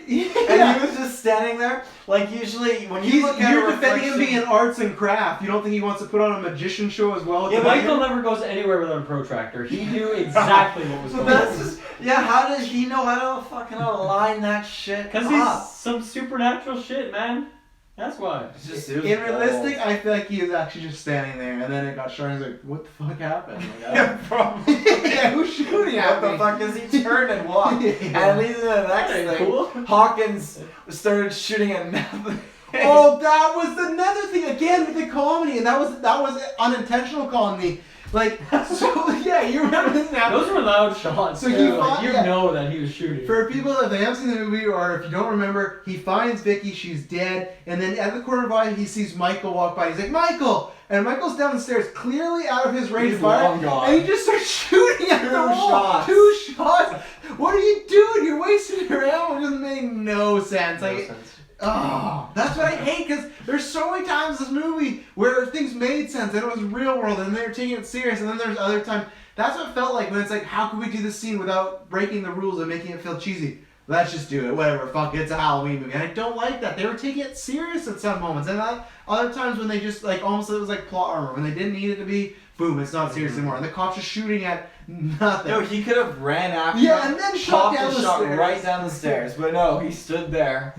And he was just standing there, like usually when you look at a You're defending him reflection- being arts and craft. You don't think he wants to put on a magician show as well? Yeah, to Michael make never goes anywhere without a protractor. He knew exactly what was So going that's on. just how does he know how to fucking align that shit? Because up? he's some supernatural shit, man. That's why. It's just it was In realistic, bold. I feel like he was actually just standing there, and then it got shot. And he's like, "What the fuck happened?" Like, Yeah, probably. yeah, who's shooting at What me? the fuck does he turn and walk? Yeah. And leads to the next That ain't thing. cool. Hawkins started shooting at nothing. Oh, that was another thing again with the comedy, and that was unintentional comedy. Like, so yeah, you remember this now. Those were loud shots. So he too. fought- Like, you yeah. know that he was shooting. For people that they haven't seen the movie, or if you don't remember, he finds Vicky, she's dead, and then at the corner of eye, he sees Michael walk by. He's like, "Michael!" And Michael's down the stairs, clearly out of his range He's of fire, long gone. and he just starts shooting at the Two wall. shots. 2 shots. What are you doing? You're wasting your ammo. It doesn't make no sense. No Like, sense. oh, that's what I hate, because there's so many times in this movie where things made sense and it was real world and they were taking it serious, and then there's other times. That's what it felt like when it's like, how can we do this scene without breaking the rules and making it feel cheesy? Let's just do it. Whatever. Fuck it. It's a Halloween movie. And I don't like that. They were taking it serious at some moments. And other times when they just, like, almost it was like plot armor. When they didn't need it to be, boom, it's not serious anymore. And the cops are shooting at nothing. No, he could have ran after Yeah, him, and then shot popped down the the shot stairs. right down the stairs. But no, he stood there.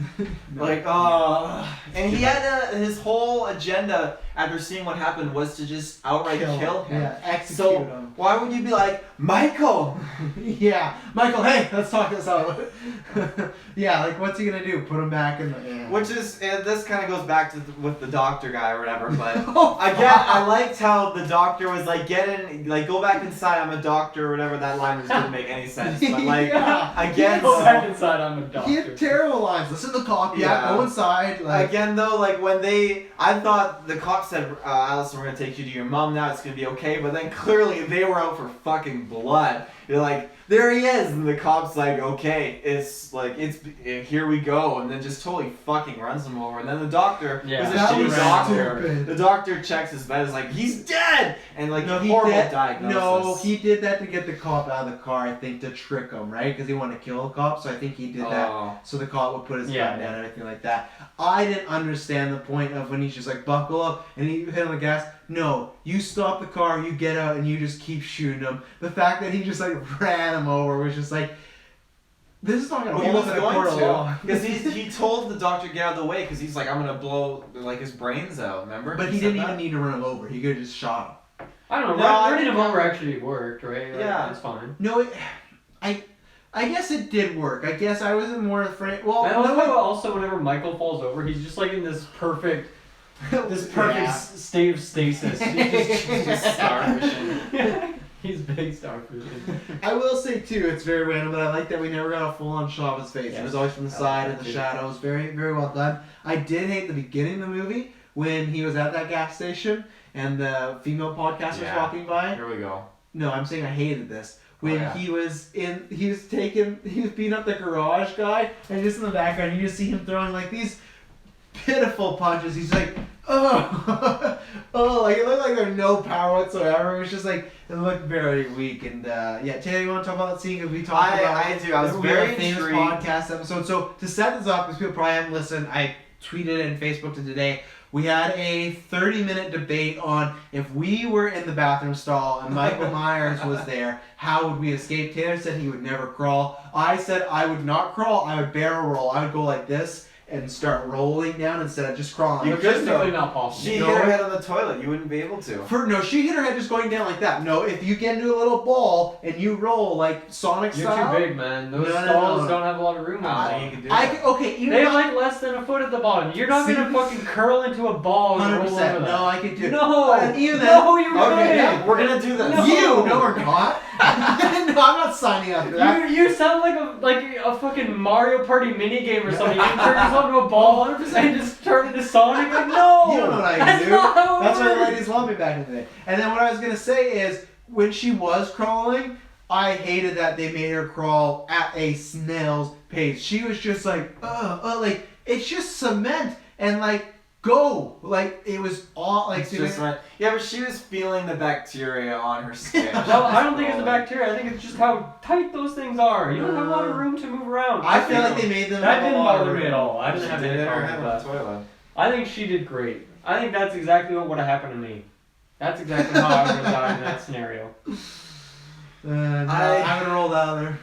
Like, and he had his whole agenda after seeing what happened was to just outright kill him. Yeah, execute So him. why would you be like, Michael? Yeah, Michael, hey, let's talk this out. Yeah, like, what's he gonna do? Put him back in the... Yeah. Which is this kind of goes back to with the doctor guy or whatever. But Oh, again, I liked how the doctor was like, get in, like, go back inside. I'm a doctor or whatever. That line just didn't make any sense. But like, Yeah. again, Go though- back inside. I'm a doctor. He had terrible lines. Listen to the cop. Yeah, Yeah. go inside. Like, Again though, like when I thought the cop said, Allison, we're gonna take you to your mom now, it's gonna be okay, but then clearly they were out for fucking blood. You're like, there he is, and the cop's like, okay, here we go, and then just totally fucking runs him over, and then the doctor, Yeah. who's a that shitty was doctor, stupid. the doctor checks his bed, is like, he's dead, and like, No, horrible did, diagnosis. no, he did that to get the cop out of the car, I think, to trick him, right? Because he wanted to kill the cop, so I think he did that. Oh. So the cop would put his Yeah, gun down yeah. and everything like that. I didn't understand the point of when he's just like, buckle up, and he hit on the gas. No, you stop the car, you get out, and you just keep shooting him. The fact that he just like ran him over was just like, this is not gonna hold up in a court of law. Because he told the doctor to get out of the way because he's like, I'm gonna blow like his brains out. Remember? But he didn't even need to run him over. He could have just shot him. I don't know. No, Running him over actually worked, right? Like, Yeah. it's fine. No, I guess it did work. I guess I wasn't more afraid. Well, I love how also whenever Michael falls over, he's just like in this perfect Yeah. state of stasis. He's just starvation. He's big starvation. I will say too, it's very random, but I like that we never got a full-on shot of his face. It was always from the side and the shadows. Very, very well done. I did hate the beginning of the movie when he was at that gas station and the female podcaster was walking by. Here we go. No, I'm saying I hated this. When he was beating up the garage guy, and just in the background, you just see him throwing like these pitiful punches. He's like, oh, oh, like it looked like there's no power whatsoever. It was just like, it looked very weak. And yeah, Taylor, you want to talk about that scene? Because we talked about I do. I was we had very a famous intrigued. podcast episode. So to set this up, because people probably haven't listened, I tweeted and Facebooked it today. We had a 30-minute debate on if we were in the bathroom stall and Michael Myers was there, how would we escape? Taylor said he would never crawl. I said I would not crawl. I would barrel roll. I would go like this and start rolling down instead of just crawling. You could Logistically not possible. She hit her head on the toilet. You wouldn't be able to. No, she hit her head just going down like that. No, if you get into a little ball and you roll like Sonic You're style. too big, man. Those No, no, stalls no. don't have a lot of room on them. You can do I that. could, okay, even They have like less than a foot at the bottom. You're not gonna See? fucking curl into a ball and roll over 100%. that. No, I could do it. No, And even no, you Okay, couldn't. yeah, we're gonna do this. No. You? No, we're not. no, I'm not signing up for that. You sound like a fucking Mario Party minigame or something. You can turn yourself into a ball and just turn into Sonic. Like, no! You don't know what I can That's do. not how it That's why the works. ladies loved me back in the day. And then what I was gonna say is, when she was crawling, I hated that they made her crawl at a snail's pace. She was just like, like it's just cement and like go, like it was all like. It's just right. Yeah, but she was feeling the bacteria on her skin. No, I don't think it's the bacteria. I think it's just how tight those things are. You don't have a lot of room to move around. I feel like they made them. That have a didn't lot of bother me room. at all. I She didn't have did any hit her problem head with on the that. toilet. I think she did great. I think that's exactly what would have happened to me. That's exactly how I would have died in that scenario. No, I'm gonna roll down there.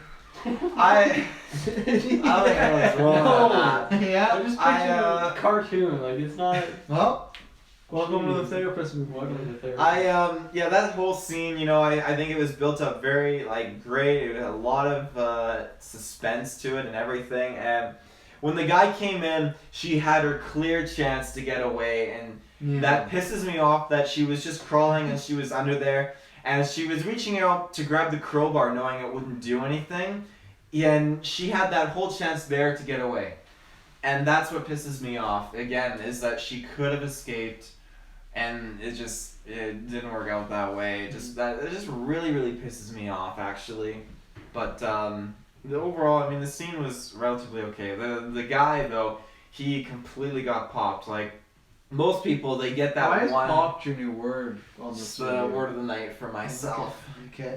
I don't think I was rolling No. on that. Yeah. I'm just picturing a cartoon. Like, it's not. Well, welcome to the therapist movie. Welcome to the therapy. Yeah, that whole scene, you know, I think it was built up very, like, great. It had a lot of suspense to it and everything. And when the guy came in, she had her clear chance to get away. And that pisses me off that she was just crawling and she was under there. And she was reaching out to grab the crowbar knowing it wouldn't do anything. And she had that whole chance there to get away. And that's what pisses me off, again, is that she could have escaped. And it didn't work out that way. It just really, really pisses me off, actually. But the overall, I mean, the scene was relatively okay. The guy, though, he completely got popped. Like, most people, they get that Why is one. popped your new word on It's this the video? word of the night for myself. Okay.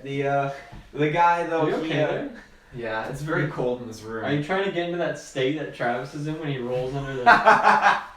The guy, though, Are you he. okay? Yeah, it's very cold in this room. Are you trying to get into that state that Travis is in when he rolls under the...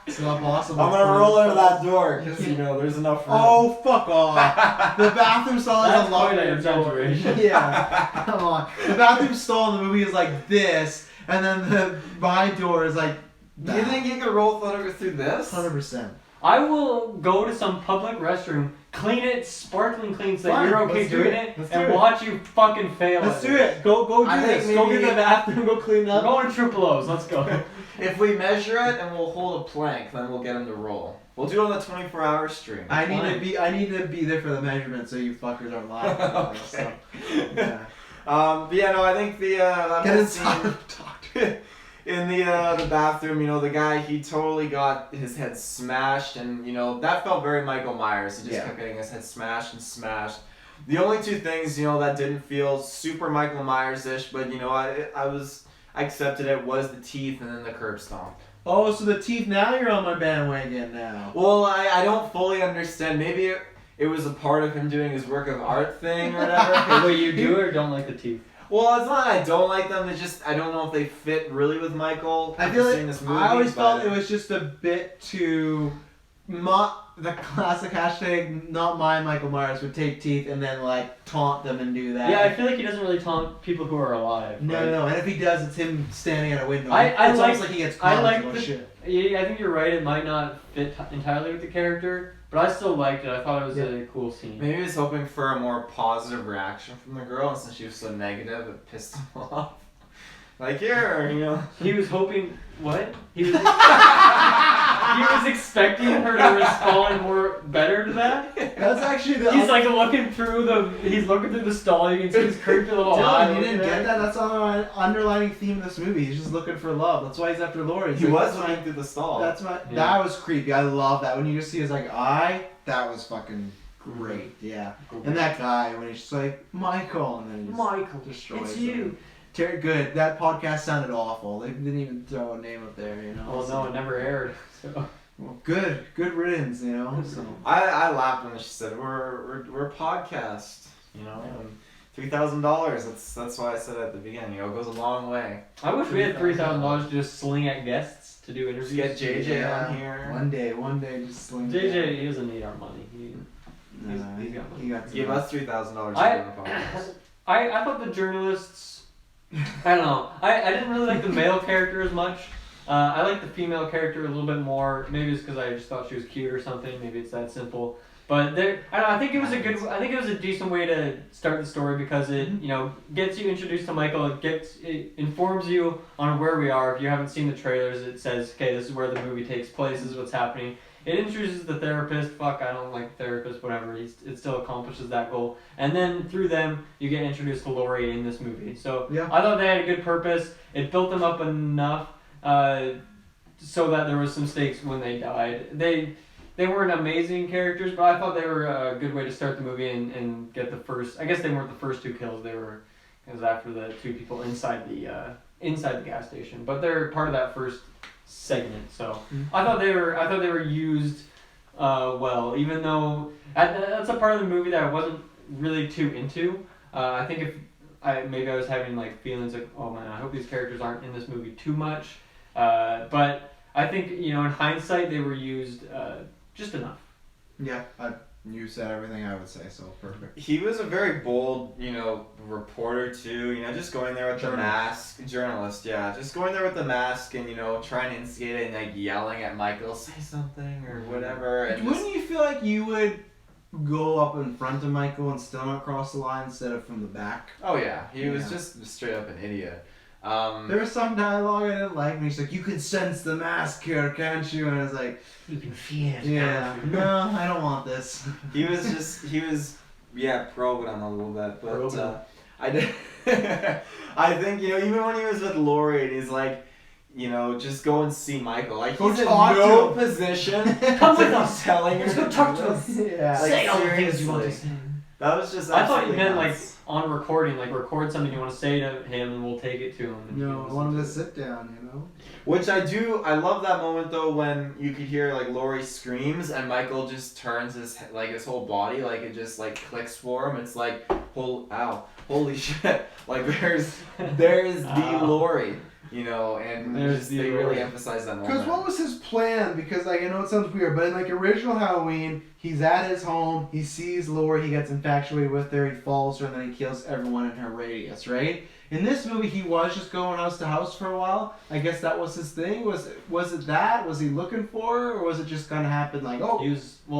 It's not possible. I'm gonna roll under that door because you know there's enough room. Oh, fuck off. The bathroom stall That's has a lot quite an of exaggeration. Yeah, come on. The bathroom stall in the movie is like this, and then my door is like Do you think you could roll through this? 100%. I will go to some public restroom, clean it sparkling clean so that Fine, you're okay let's do doing it. it, Let's do and it. watch you fucking fail. Let's at do it. Go do I think this. Go get maybe- the bathroom. Go clean We're up. going to Triple O's. Let's go. If we measure it and we'll hold a plank, then we'll get him to roll. We'll do it on the 24-hour stream. I need to be there for the measurement so you fuckers aren't lying. Okay. So, yeah. But yeah, no, I think that Get whole inside. scene Talk to in the bathroom, you know, the guy, he totally got his head smashed, and you know that felt very Michael Myers. He just Yeah. kept getting his head smashed and smashed. The only two things, you know, that didn't feel super Michael Myers-ish, but you know, I accepted it, was the teeth and then the curb stomp. Oh, so the teeth, now you're on my bandwagon now. Well, I don't fully understand. Maybe it was a part of him doing his work of art thing or whatever. Wait, you do or don't like the teeth? Well, it's not that I don't like them. They just, I don't know if they fit really with Michael. I feel seeing like this movie, I always but- felt it was just a bit too the classic hashtag not my Michael Myers would take teeth and then like taunt them and do that. Yeah, I feel like he doesn't really taunt people who are alive. No, right? and if he does, it's him standing at a window. I It's like- almost like he gets I caught like and the- shit. Yeah, I think you're right. It might not fit entirely with the character, but I still liked it. I thought it was a cool scene. Maybe he was hoping for a more positive reaction from the girl, and since she was so negative, it pissed him off. Like, here, you know. He was hoping what? He was he was expecting her to respond more better to that. That's actually the. He's like looking through the stall. You can see his creepy little eye. Dylan, you didn't looking at get it. that? That's an underlining theme of this movie. He's just looking for love. That's why he's after Laurie. He was looking through the stall. That's my. Yeah. That was creepy. I love that when you just see his like eye. That was fucking great. Yeah. And that guy when he's just like Michael and then he just Michael, destroys it's him. you. Good. That podcast sounded awful. They didn't even throw a name up there. You know. Well, no, it never aired. So. Well, good riddance. You know. So. I laughed when she said we're a podcast, you know, and $3,000. That's why I said at the beginning. You know, it goes a long way. I wish we had $3,000 to just sling at guests to do interviews. Just get JJ on here. One day, just sling. JJ, he doesn't need our money. He's got money. He got Give us $3,000 I- on the podcast. I thought the journalists. I don't know. I didn't really like the male character as much. I like the female character a little bit more. Maybe it's because I just thought she was cute or something. Maybe it's that simple. But there, I don't know, I think it was a good. I think it was a decent way to start the story because it, gets you introduced to Michael. It informs you on where we are. If you haven't seen the trailers, it says, okay, this is where the movie takes place. This is what's happening. It introduces the therapist. Fuck, I don't like therapists. Whatever. It still accomplishes that goal. And then through them, you get introduced to Laurie in this movie. So Yeah. I thought they had a good purpose. It built them up enough so that there was some stakes when they died. They weren't amazing characters, but I thought they were a good way to start the movie and get the first. I guess they weren't the first two kills. It was after the two people inside the gas station. But they're part of that first segment. So I thought they were used well, even though that's a part of the movie that I wasn't really too into. I think if maybe I was having like feelings like, oh man, I hope these characters aren't in this movie too much. But I think in hindsight they were used just enough. Yeah, you said everything I would say, so perfect. He was a very bold, reporter too. Just going there with the mask. Journalist, yeah. Just going there with the mask and trying to instigate it and like yelling at Michael, say something or whatever. And Wouldn't you feel like you would go up in front of Michael and still not cross the line instead of from the back? Oh yeah, he was just straight up an idiot. There was some dialogue I didn't like, and he's like, "You can sense the mask here, can't you?" And I was like, You can feel it. "Yeah, no, I don't want this." He was probing him a little bit, Probing him. but I did. I think even when he was with Laurie and he's like, just go and see Michael. Like Go he's in talk to no him. position. Come with to be us. telling her Let's go to talk do to this. Yeah. Like, Say all the things you want to seriously. say. That was just. I thought you absolutely meant nuts. on recording, like record something you want to say to him and we'll take it to him. And he No, I listens want him to to it. sit down, Which I do. I love that moment though when you could hear like Laurie screams and Michael just turns his whole body like it just like clicks for him. It's like holy shit! Like there's the Ow. Laurie, and There's the they Laurie. really emphasize that moment. Because what was his plan? Because I know it sounds weird, but in like original Halloween, he's at his home, he sees Laurie, he gets infatuated with her, he follows her, and then he kills everyone in her radius, right? In this movie, he was just going house to house for a while. I guess that was his thing. Was it that? Was he looking for her, or was it just gonna happen like, oh,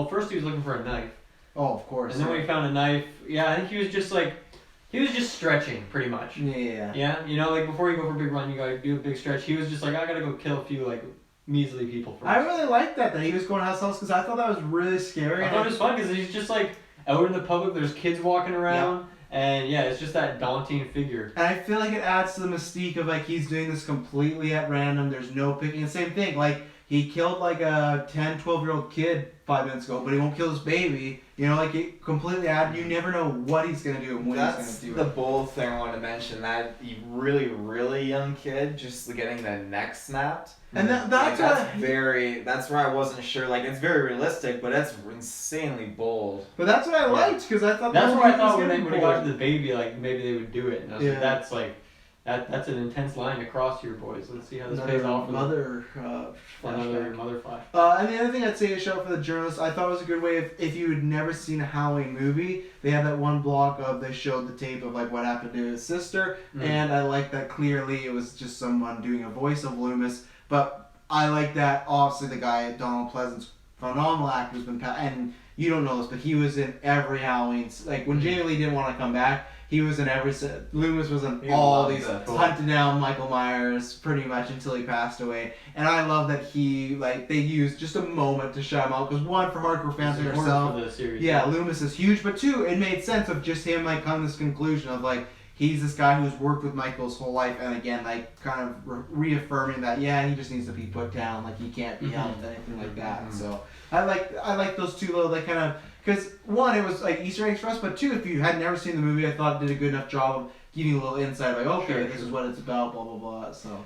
First he was looking for a knife. oh, of course. And then when he found a knife, I think he was just stretching pretty much. Yeah. Yeah, like before you go for a big run, you gotta do a big stretch. He was just like, I gotta go kill a few like measly people first. I really liked that he was going house to house because I thought that was really scary. I thought it was fun because he's just like out in the public. There's kids walking around, and it's just that daunting figure. And I feel like it adds to the mystique of like he's doing this completely at random. There's no picking. And same thing, like he killed like a 10, 12-year-old kid 5 minutes ago, but he won't kill his baby. Like it completely you never know what he's gonna do and when That's he's gonna do the it. bold thing I want to mention. That really, really young kid just getting the neck snapped. And that's That's where I wasn't sure. Like it's very realistic, but that's insanely bold. But that's what I liked because I thought That's the what I movie thought was when getting it got bold. to the baby, like maybe they would do it. And I was like, that's an intense line to cross here, boys. Let's see how this pays off. Another Another flashback. mother flashback. And the other thing I'd say to shout out for the journalists, I thought it was a good way if you had never seen a Halloween movie, they had that one block of they showed the tape of like what happened to his sister, and I like that clearly it was just someone doing a voice of Loomis, but I like that obviously the guy Donald Pleasant's phenomenal actor who's been and you don't know this, but he was in every Halloween. Like when Jamie Lee didn't want to come back, he was in every. Loomis was in all these hunting down Michael Myers pretty much until he passed away. And I love that they used just a moment to shout him out because one for hardcore fans like yourself. Yeah, Loomis is huge, but two, it made sense of just him like coming to this conclusion of like he's this guy who's worked with Michael his whole life, and again like kind of reaffirming that he just needs to be put down, like he can't be held with anything like that. So I like those two little kind of. Because one, it was like Easter eggs for us, but two, if you had never seen the movie, I thought it did a good enough job of giving you a little insight, like, okay, this is what it's about, blah, blah, blah, so.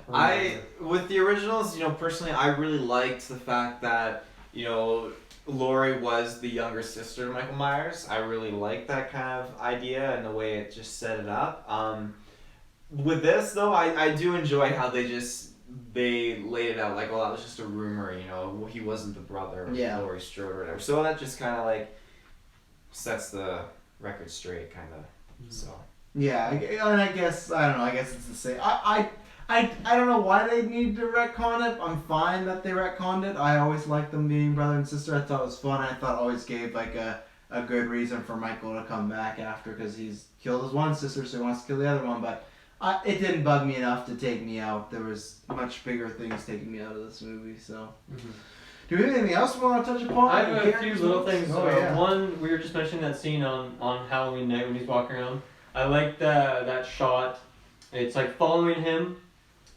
With the originals, personally, I really liked the fact that, Laurie was the younger sister of Michael Myers. I really liked that kind of idea and the way it just set it up. With this, though, I do enjoy how they laid it out like, well, that was just a rumor, he wasn't the brother of Laurie Strode or whatever. So that just kind of like sets the record straight, kind of. So. Yeah, and I guess it's the same. I don't know why they need to retcon it. I'm fine that they retconned it. I always liked them being brother and sister. I thought it was fun. I thought it always gave like a good reason for Michael to come back after because he's killed his one sister, so he wants to kill the other one. But it didn't bug me enough to take me out. There was much bigger things taking me out of this movie. So. Do we have anything else we want to touch upon? I have a few little things. One, we were just mentioning that scene on Halloween night when he's walking around. I like that shot. It's like following him,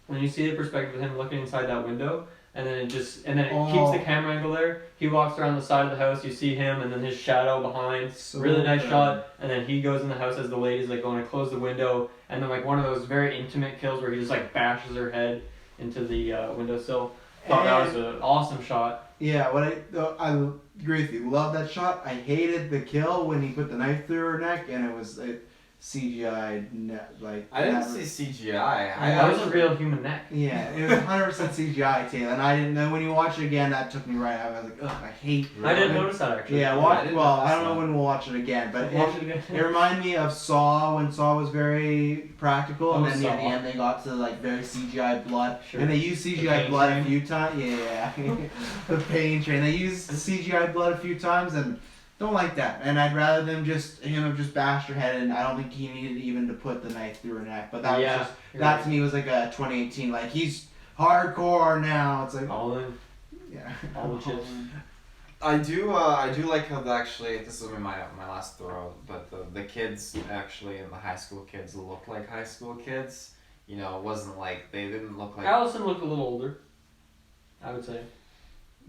when you see the perspective of him looking inside that window, and then it keeps the camera angle there. He walks around the side of the house, you see him, and then his shadow behind. So really nice shot. And then he goes in the house as the lady's like going to close the window, and then like one of those very intimate kills where he just like bashes her head into the windowsill. Thought that was an awesome shot. Yeah, I agree with you. Love that shot. I hated the kill when he put the knife through her neck, and it was CGI. I didn't see CGI. That was a real human neck. Yeah, it was 100% CGI, Taylor. And I didn't know when you watch it again. That took me right out. I was like, ugh, I hate. I didn't notice that actually. Yeah, I don't know when we'll watch it again, but it reminded me of Saw when Saw was very practical, and then at the end they got to like very CGI blood, and they used CGI blood a few times. Yeah, the pain train. They used the CGI blood a few times, and don't like that. And I'd rather him have just bashed her head, and I don't think he needed even to put the knife through her neck. But that was that to me was like a 2018. Like he's hardcore now. It's like all in. Yeah, all the chips. I do like how actually this is my last throw, but the kids actually and the high school kids look like high school kids. It wasn't like they didn't look like. Allison looked a little older, I would say.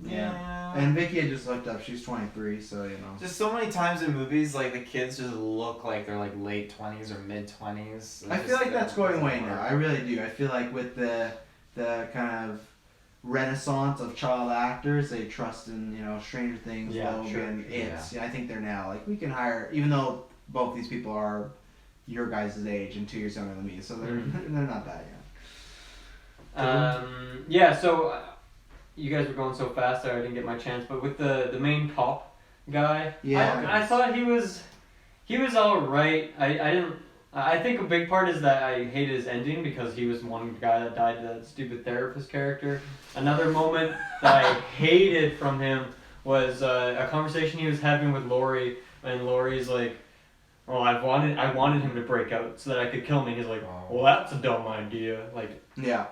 Yeah. And Vicky had just looked up. She's 23, so Just so many times in movies, like the kids just look like they're like late 20s or mid 20s. I feel like that's going away now. I really do. I feel like with the kind of renaissance of child actors, they trust in Stranger Things, Logan, I think they're now like we can hire, even though both these people are your guys' age and 2 years younger than me, so they're not that young. So. You guys were going so fast there, I didn't get my chance. But with the main cop guy, I thought he was all right. I think a big part is that I hated his ending because he was one guy that died, that stupid therapist character. Another moment that I hated from him was a conversation he was having with Laurie, and Laurie's like, "Oh, I wanted him to break out so that I could kill him." And he's like, "Well, that's a dumb idea." Like,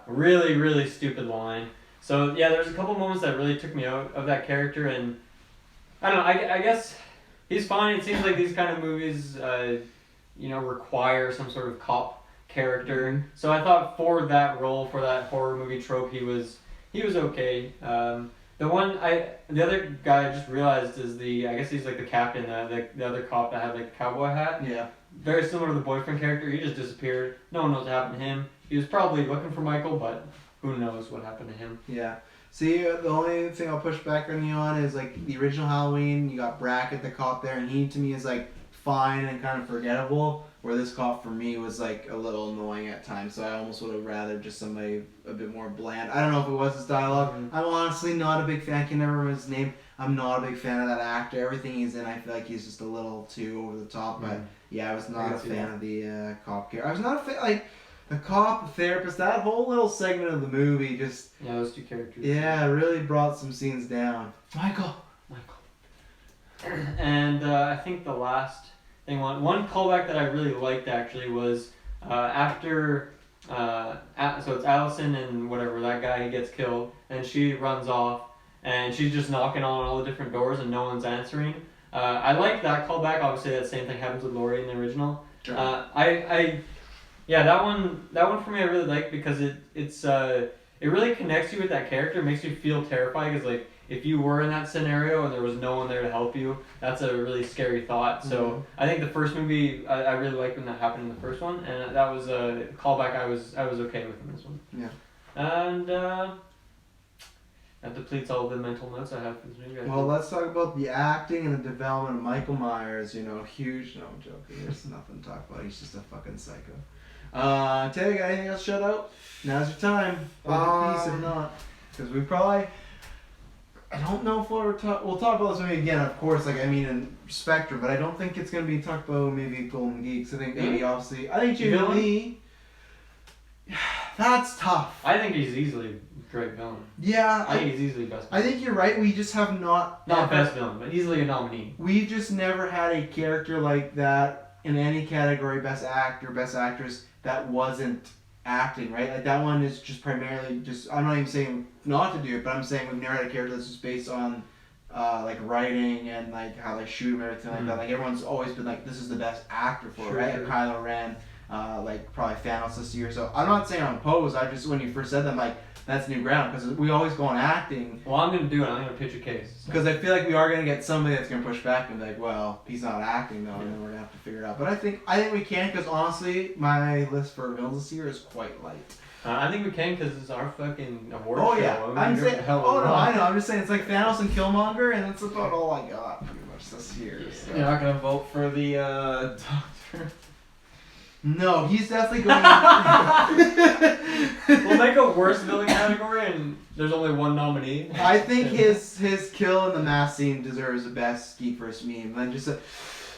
really, really stupid line. So there's a couple moments that really took me out of that character, and I don't know. I guess he's fine. It seems like these kind of movies, require some sort of cop character. So I thought for that role, for that horror movie trope, he was okay. The other guy I just realized is I guess he's like the captain, the other cop that had like a cowboy hat. Yeah. Very similar to the boyfriend character. He just disappeared. No one knows what happened to him. He was probably looking for Michael, but. Who knows what happened to him? Yeah. See, the only thing I'll push back on you on is like the original Halloween. You got Brackett, the cop there, and he to me is like fine and kind of forgettable. where this cop for me was like a little annoying at times. So I almost would have rather just somebody a bit more bland. I don't know if it was his dialogue. I'm honestly not a big fan. I can never remember his name. I'm not a big fan of that actor. Everything he's in, I feel like he's just a little too over the top. But yeah, I was not a fan of the cop character. I was not a fan, like, the cop, the therapist, that whole little segment of the movie just... Yeah, those two characters. Yeah, really brought some scenes down. Michael. And I think the last thing, one callback that I really liked actually was after... so it's Allison and whatever, that guy, he gets killed, and she runs off, and she's just knocking on all the different doors and no one's answering. I like that callback. Obviously that same thing happens with Laurie in the original. Sure. Yeah, that one for me I really like because it really connects you with that character. It makes you feel terrified because, like, if you were in that scenario and there was no one there to help you, that's a really scary thought. So I think the first movie, I really liked when that happened in the first one, and that was a callback I was okay with in this one. Yeah. And that depletes all the mental notes I have for this movie. Well, let's talk about the acting and the development of Michael Myers. You know, huge. No, I'm joking. There's nothing to talk about. He's just a fucking psycho. Tay, got anything else to shout out? Now's your time. Piece if not, because we probably. I don't know if we'll talk about this movie again, of course. Like, I mean, in Spectrum, but I don't think it's gonna be talked about maybe Golden Geeks. I think maybe obviously. I think Jamie Lee. That's tough. I think he's easily a great villain. Yeah, I think he's easily best I villain. think you're right. We just have not Best villain, but easily a nominee. We've just never had a character like that in any category, best actor, best actress, that wasn't acting, right? Like, that one is just primarily just, I'm not even saying not to do it, but I'm saying we've never had a character that's just based on like writing and like how they shoot and everything like that. Like, everyone's always been like, this is the best actor for it, right? Sure. Kylo Ren, like probably Thanos this year. So I'm not saying I'm opposed. I just, when you first said that, I'm like, that's new ground, because we always go on acting. Well, I'm going to do it. I'm going to pitch a case. Because I feel like we are going to get somebody that's going to push back and be like, well, he's not acting though, and then we're going to have to figure it out. But I think we can, because honestly, my list for villains this year is quite light. I think we can, because it's our fucking award show. Yeah. I'm saying, I know. I'm just saying, it's like Thanos and Killmonger, and that's about all I got pretty much this year. So. You're not going to vote for the Doctor? No, he's definitely going. We'll make a worst villain category, and there's only one nominee. I think his kill in the mask scene deserves the best GeekVerse meme. And just,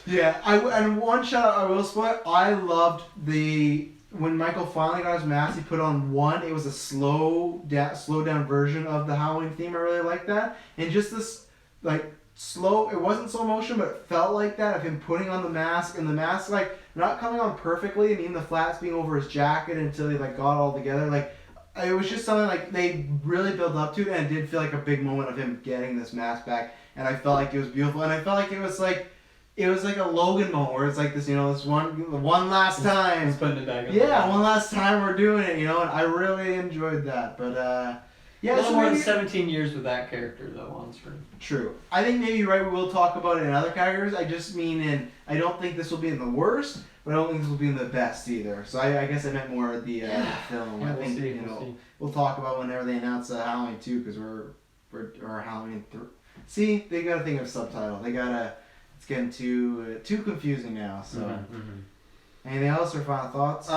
and one shout I will spoil. I loved when Michael finally got his mask. He put on one. It was a slow down version of the Halloween theme. I really liked that, and just this like slow. It wasn't slow motion, but it felt like that of him putting on the mask, and the mask like not coming on perfectly, and even the flats being over his jacket until he like got all together. Like, it was just something like they really built up to it, and it did feel like a big moment of him getting this mask back. And I felt like it was beautiful, and I felt like it was like a Logan moment where it's like this, this one last time. He's putting it back. Yeah, one last time we're doing it, and I really enjoyed that. But yeah, a little more than 17 years with that character though on screen. True. I think maybe you're right. We will talk about it in other categories. I just mean I don't think this will be in the worst, but I don't think this will be in the best either. So I guess I meant more the film. Yeah, I think we'll talk about whenever they announce Halloween 2, because we're Halloween 3. See, they gotta think of subtitle. It's getting too confusing now. So anything else or final thoughts?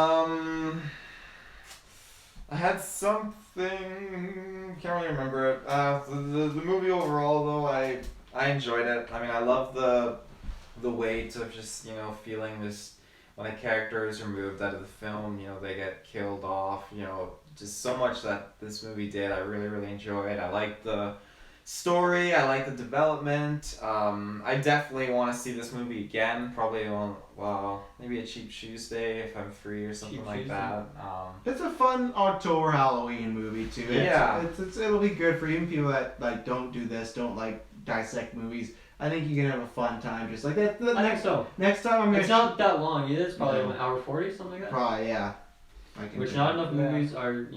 I had something, can't really remember it. The movie overall though, I enjoyed it. I mean, I love the weight of just, feeling this, when a character is removed out of the film, they get killed off, just so much that this movie did. I really, really enjoyed. I like the story, I like the development. I definitely want to see this movie again, probably on, maybe a Cheap Tuesday if I'm free or something like that. It's a fun October Halloween movie too. It'll be good for even people that like don't do this, don't like dissect movies. I think you can have a fun time just like that. I think so. Next time it's not that long either. It's probably an hour 40, something like that. Probably, yeah. Which not enough movies are,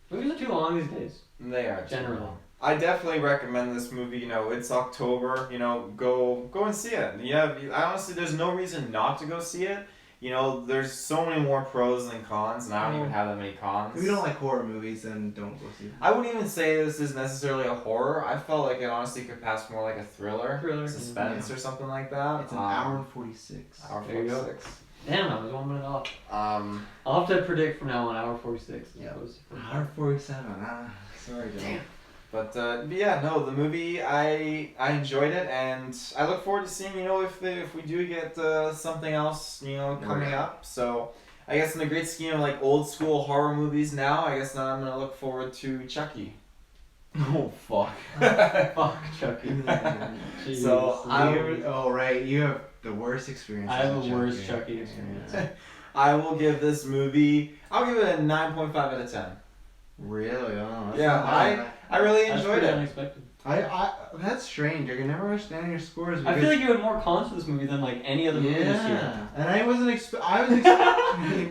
movies are too long these days. They are generally. I definitely recommend this movie. It's October. Go and see it. I honestly, there's no reason not to go see it. There's so many more pros than cons, and I don't even have that many cons. If you don't like horror movies, then don't go see it. I wouldn't even say this is necessarily a horror. I felt like it honestly could pass more like a thriller suspense or something like that. It's an hour and 46. Hour 46. Damn, I was 1 minute off. Um, I'll have to predict from now on, hour 46. Yeah. Hour 47. sorry, Joe. But yeah, no, the movie I enjoyed it, and I look forward to seeing if we do get something else coming up. So I guess in the great scheme of like old school horror movies now, I guess now I'm gonna look forward to Chucky. Oh fuck. Fuck, Chucky. Jeez. So You have the worst experience. I have a worse Chucky experience. I will give this movie. I'll give it a 9.5 out of 10. Really? Oh, that's Yeah, not bad. I really That's enjoyed pretty it. unexpected. That's strange. I can never understand your scores. I feel like you had more cons for this movie than like any other movie this year. Yeah, and I wasn't expecting.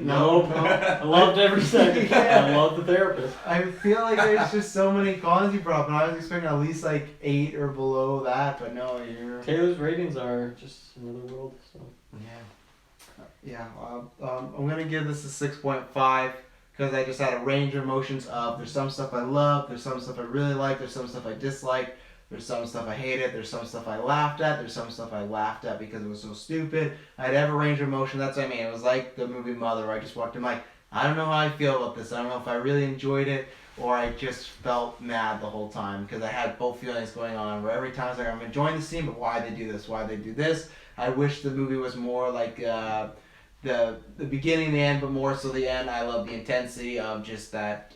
No. I loved every second. Yeah. I loved the therapist. I feel like there's just so many cons you brought up, and I was expecting at least like 8 or below that, but no, you're. Taylor's ratings are just another world. So. Yeah. I'm gonna give this a 6.5 because I just had a range of emotions of there's some stuff I love, there's some stuff I really like, there's some stuff I dislike, there's some stuff I hated, there's some stuff I laughed at, there's some stuff I laughed at because it was so stupid. I had every range of emotion. That's what I mean. It was like the movie Mother, where I just walked in like, I don't know how I feel about this. I don't know if I really enjoyed it or I just felt mad the whole time because I had both feelings going on. Where every time I was like, I'm enjoying the scene, but why they do this? Why they do this? I wish the movie was more like the beginning, the end, but more so the end. I love the intensity of just that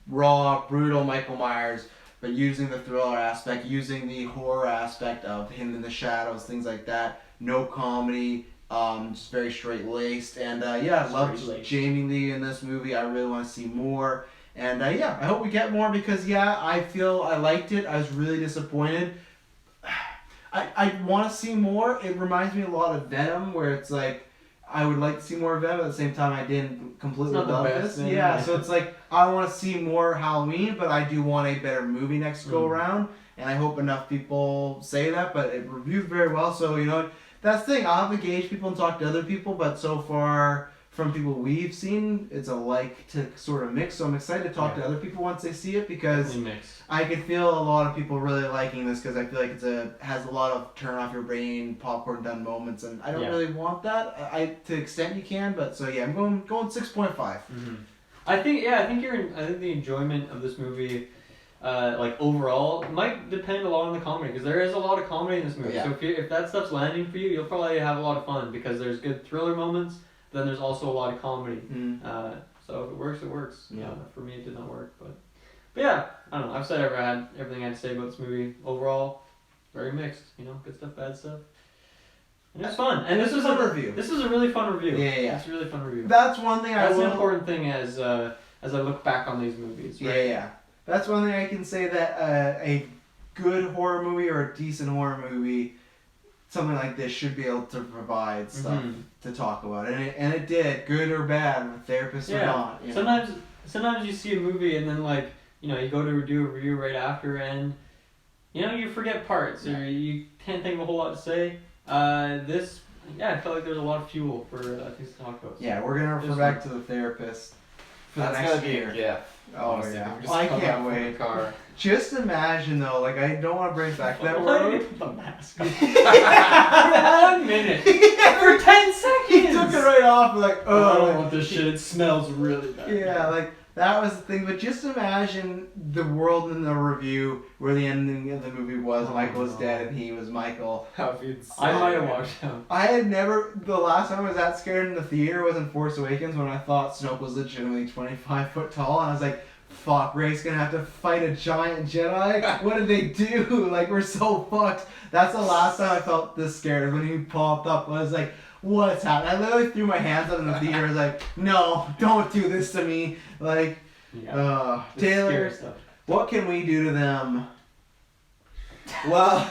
raw, brutal Michael Myers, but using the thriller aspect, using the horror aspect of him in the shadows, things like that. No comedy, just very straight laced, and I loved Jamie Lee in this movie. I really want to see more, and I hope we get more because I feel I liked it. I was really disappointed. I want to see more. It reminds me a lot of Venom, where it's like I would like to see more Venom. At the same time, I didn't completely love this. Yeah, so it's like I want to see more Halloween, but I do want a better movie next go around, and I hope enough people say that. But it reviewed very well, so that's the thing. I'll have to gauge people and talk to other people, but so far from people we've seen, it's a like to sort of mix. So I'm excited to talk to other people once they see it because I could feel a lot of people really liking this because I feel like has a lot of turn off your brain, popcorn done moments, and I don't really want that. To the extent you can, but so I'm going 6.5. Mm-hmm. I think the enjoyment of this movie, like overall, might depend a lot on the comedy because there is a lot of comedy in this movie. Yeah. So if that stuff's landing for you, you'll probably have a lot of fun because there's good thriller moments. Then there's also a lot of comedy. So if it works, it works. Yeah. For me, it did not work, but yeah, I don't know. I've said everything I had to say about this movie. Overall, very mixed. Good stuff, bad stuff. And it's fun. And this was a review. This was a really fun review. Yeah. It's a really fun review. That's one thing That's an important thing as I look back on these movies. Right? Yeah. That's one thing I can say that a good horror movie or a decent horror movie, something like this should be able to provide stuff to talk about, and it did, good or bad, with therapists or not. Sometimes you see a movie and then you go to do a review right after and you forget parts or you can't think of a whole lot to say. I felt like there's a lot of fuel for things to talk about. Yeah, we're gonna refer back to the therapist for the next year. Yeah. Oh yeah, I can't wait. Car. Just imagine though, like I don't want to bring it back to that Why did word. you put the mask on? For 1 minute. For 10 seconds. He took it right off, like, I don't want this shit. It smells really bad. Yeah, like that was the thing. But just imagine the world in the review where the ending of the movie was Michael was dead and he was Michael. I might have watched him. I had never. The last time I was that scared in the theater was in Force Awakens when I thought Snoke was legitimately 25 foot tall, and I was like, fuck, Rey's gonna have to fight a giant Jedi? What did they do? Like, we're so fucked. That's the last time I felt this scared, when he popped up. I was like, what's happening? I literally threw my hands up in the theater. I was like, no, don't do this to me. Like, Taylor, what can we do to them? Well,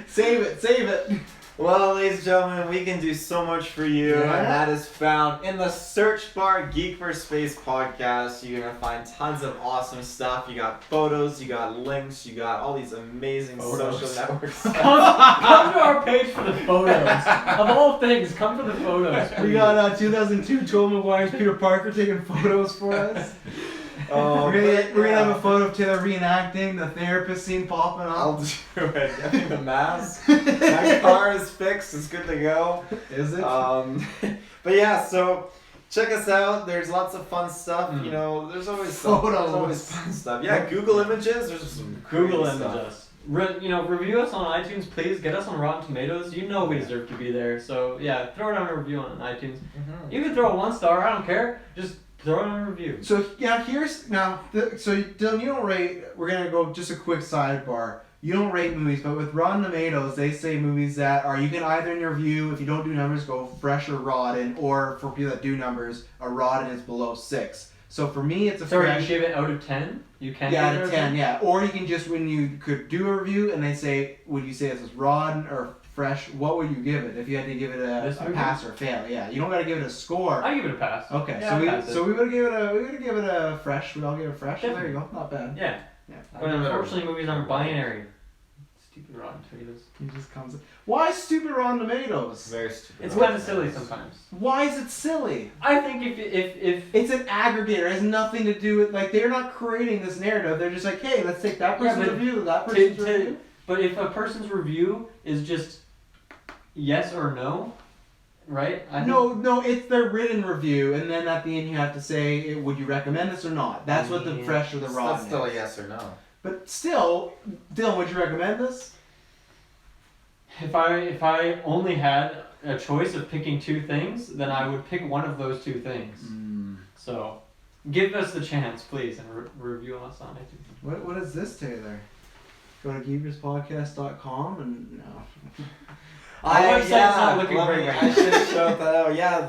Save it. Well, ladies and gentlemen, we can do so much for you, and that is found in the search bar, GeekVerse Space Podcast. You're gonna find tons of awesome stuff. You got photos, you got links, you got all these amazing social networks. Come to our page for the photos. Of all things, come for the photos. We got 2002 Tobey Maguire's Peter Parker taking photos for us. Oh, we're gonna have a photo of Taylor reenacting the therapist scene popping up. I'll do it. Get me the mask. My car is fixed. It's good to go. Is it? But yeah, so check us out. There's lots of fun stuff. You know, there's always fun stuff. Yeah, Google Images. There's some Google crazy image stuff. us. Review us on iTunes, please. Get us on Rotten Tomatoes. You know we deserve to be there. So yeah, throw it on a review on iTunes. You can throw a 1 star. I don't care. Just throw it on a review. So yeah, so Dylan, you don't rate. We're gonna go just a quick sidebar. You don't rate movies, but with Rotten Tomatoes, they say movies that are you can either in your review, if you don't do numbers, go fresh or rotten, or for people that do numbers, a rotten is below 6. So for me, it's a So fresh. you give it out of 10? You can. Yeah, give out it of 10, yeah. Or you can just, when you could do a review and they say, would you say this is rotten or fresh, what would you give it if you had to give it a pass or fail? Yeah, you don't got to give it a score. I give it a pass. Okay, Yeah, so we would give it a fresh. We all give it a fresh. There you go, not bad. Yeah. Yeah. But unfortunately, movies aren't binary. Stupid Rotten Tomatoes. He just comes. Why stupid Rotten Tomatoes? Very stupid. It's kind of silly sometimes. Why is it silly? I think if It's an aggregator. It has nothing to do with, like, they're not creating this narrative. They're just like, hey, let's take that person's review, that person's review. But if a person's review is just yes or no, right? No, it's their written review, and then at the end you have to say, would you recommend this or not? That's what the fresh or the raw That's is. still a yes or no. But still, Dylan, would you recommend this? If I only had a choice of picking 2 things, then I would pick one of those 2 things. So, give us the chance, please, and review us on iTunes. What is this, Taylor? Go to GeekVersePodcast.com and no. Our website's not looking great right I now. should have showed that out. Yeah,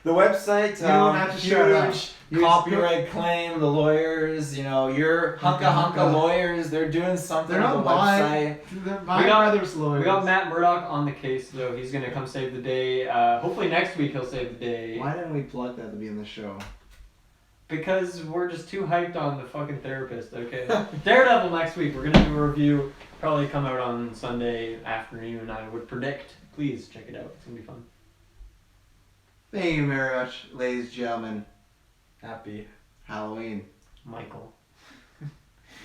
the website. You don't have to show it out. Huge copyright claim. The lawyers, your hunka lawyers, they're doing something They're with not the buying. website. They're buying brothers lawyers. We got Matt Murdock on the case, though. He's gonna come save the day. Hopefully next week he'll save the day. Why didn't we plug that to be in the show? Because we're just too hyped on the fucking therapist, okay? Daredevil next week. We're gonna do a review. Probably come out on Sunday afternoon, I would predict. Please check it out. It's gonna be fun. Thank you very much, ladies and gentlemen. Happy. Halloween. Michael.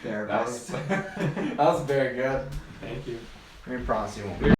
There, That was very good. Thank you. We promise you won't.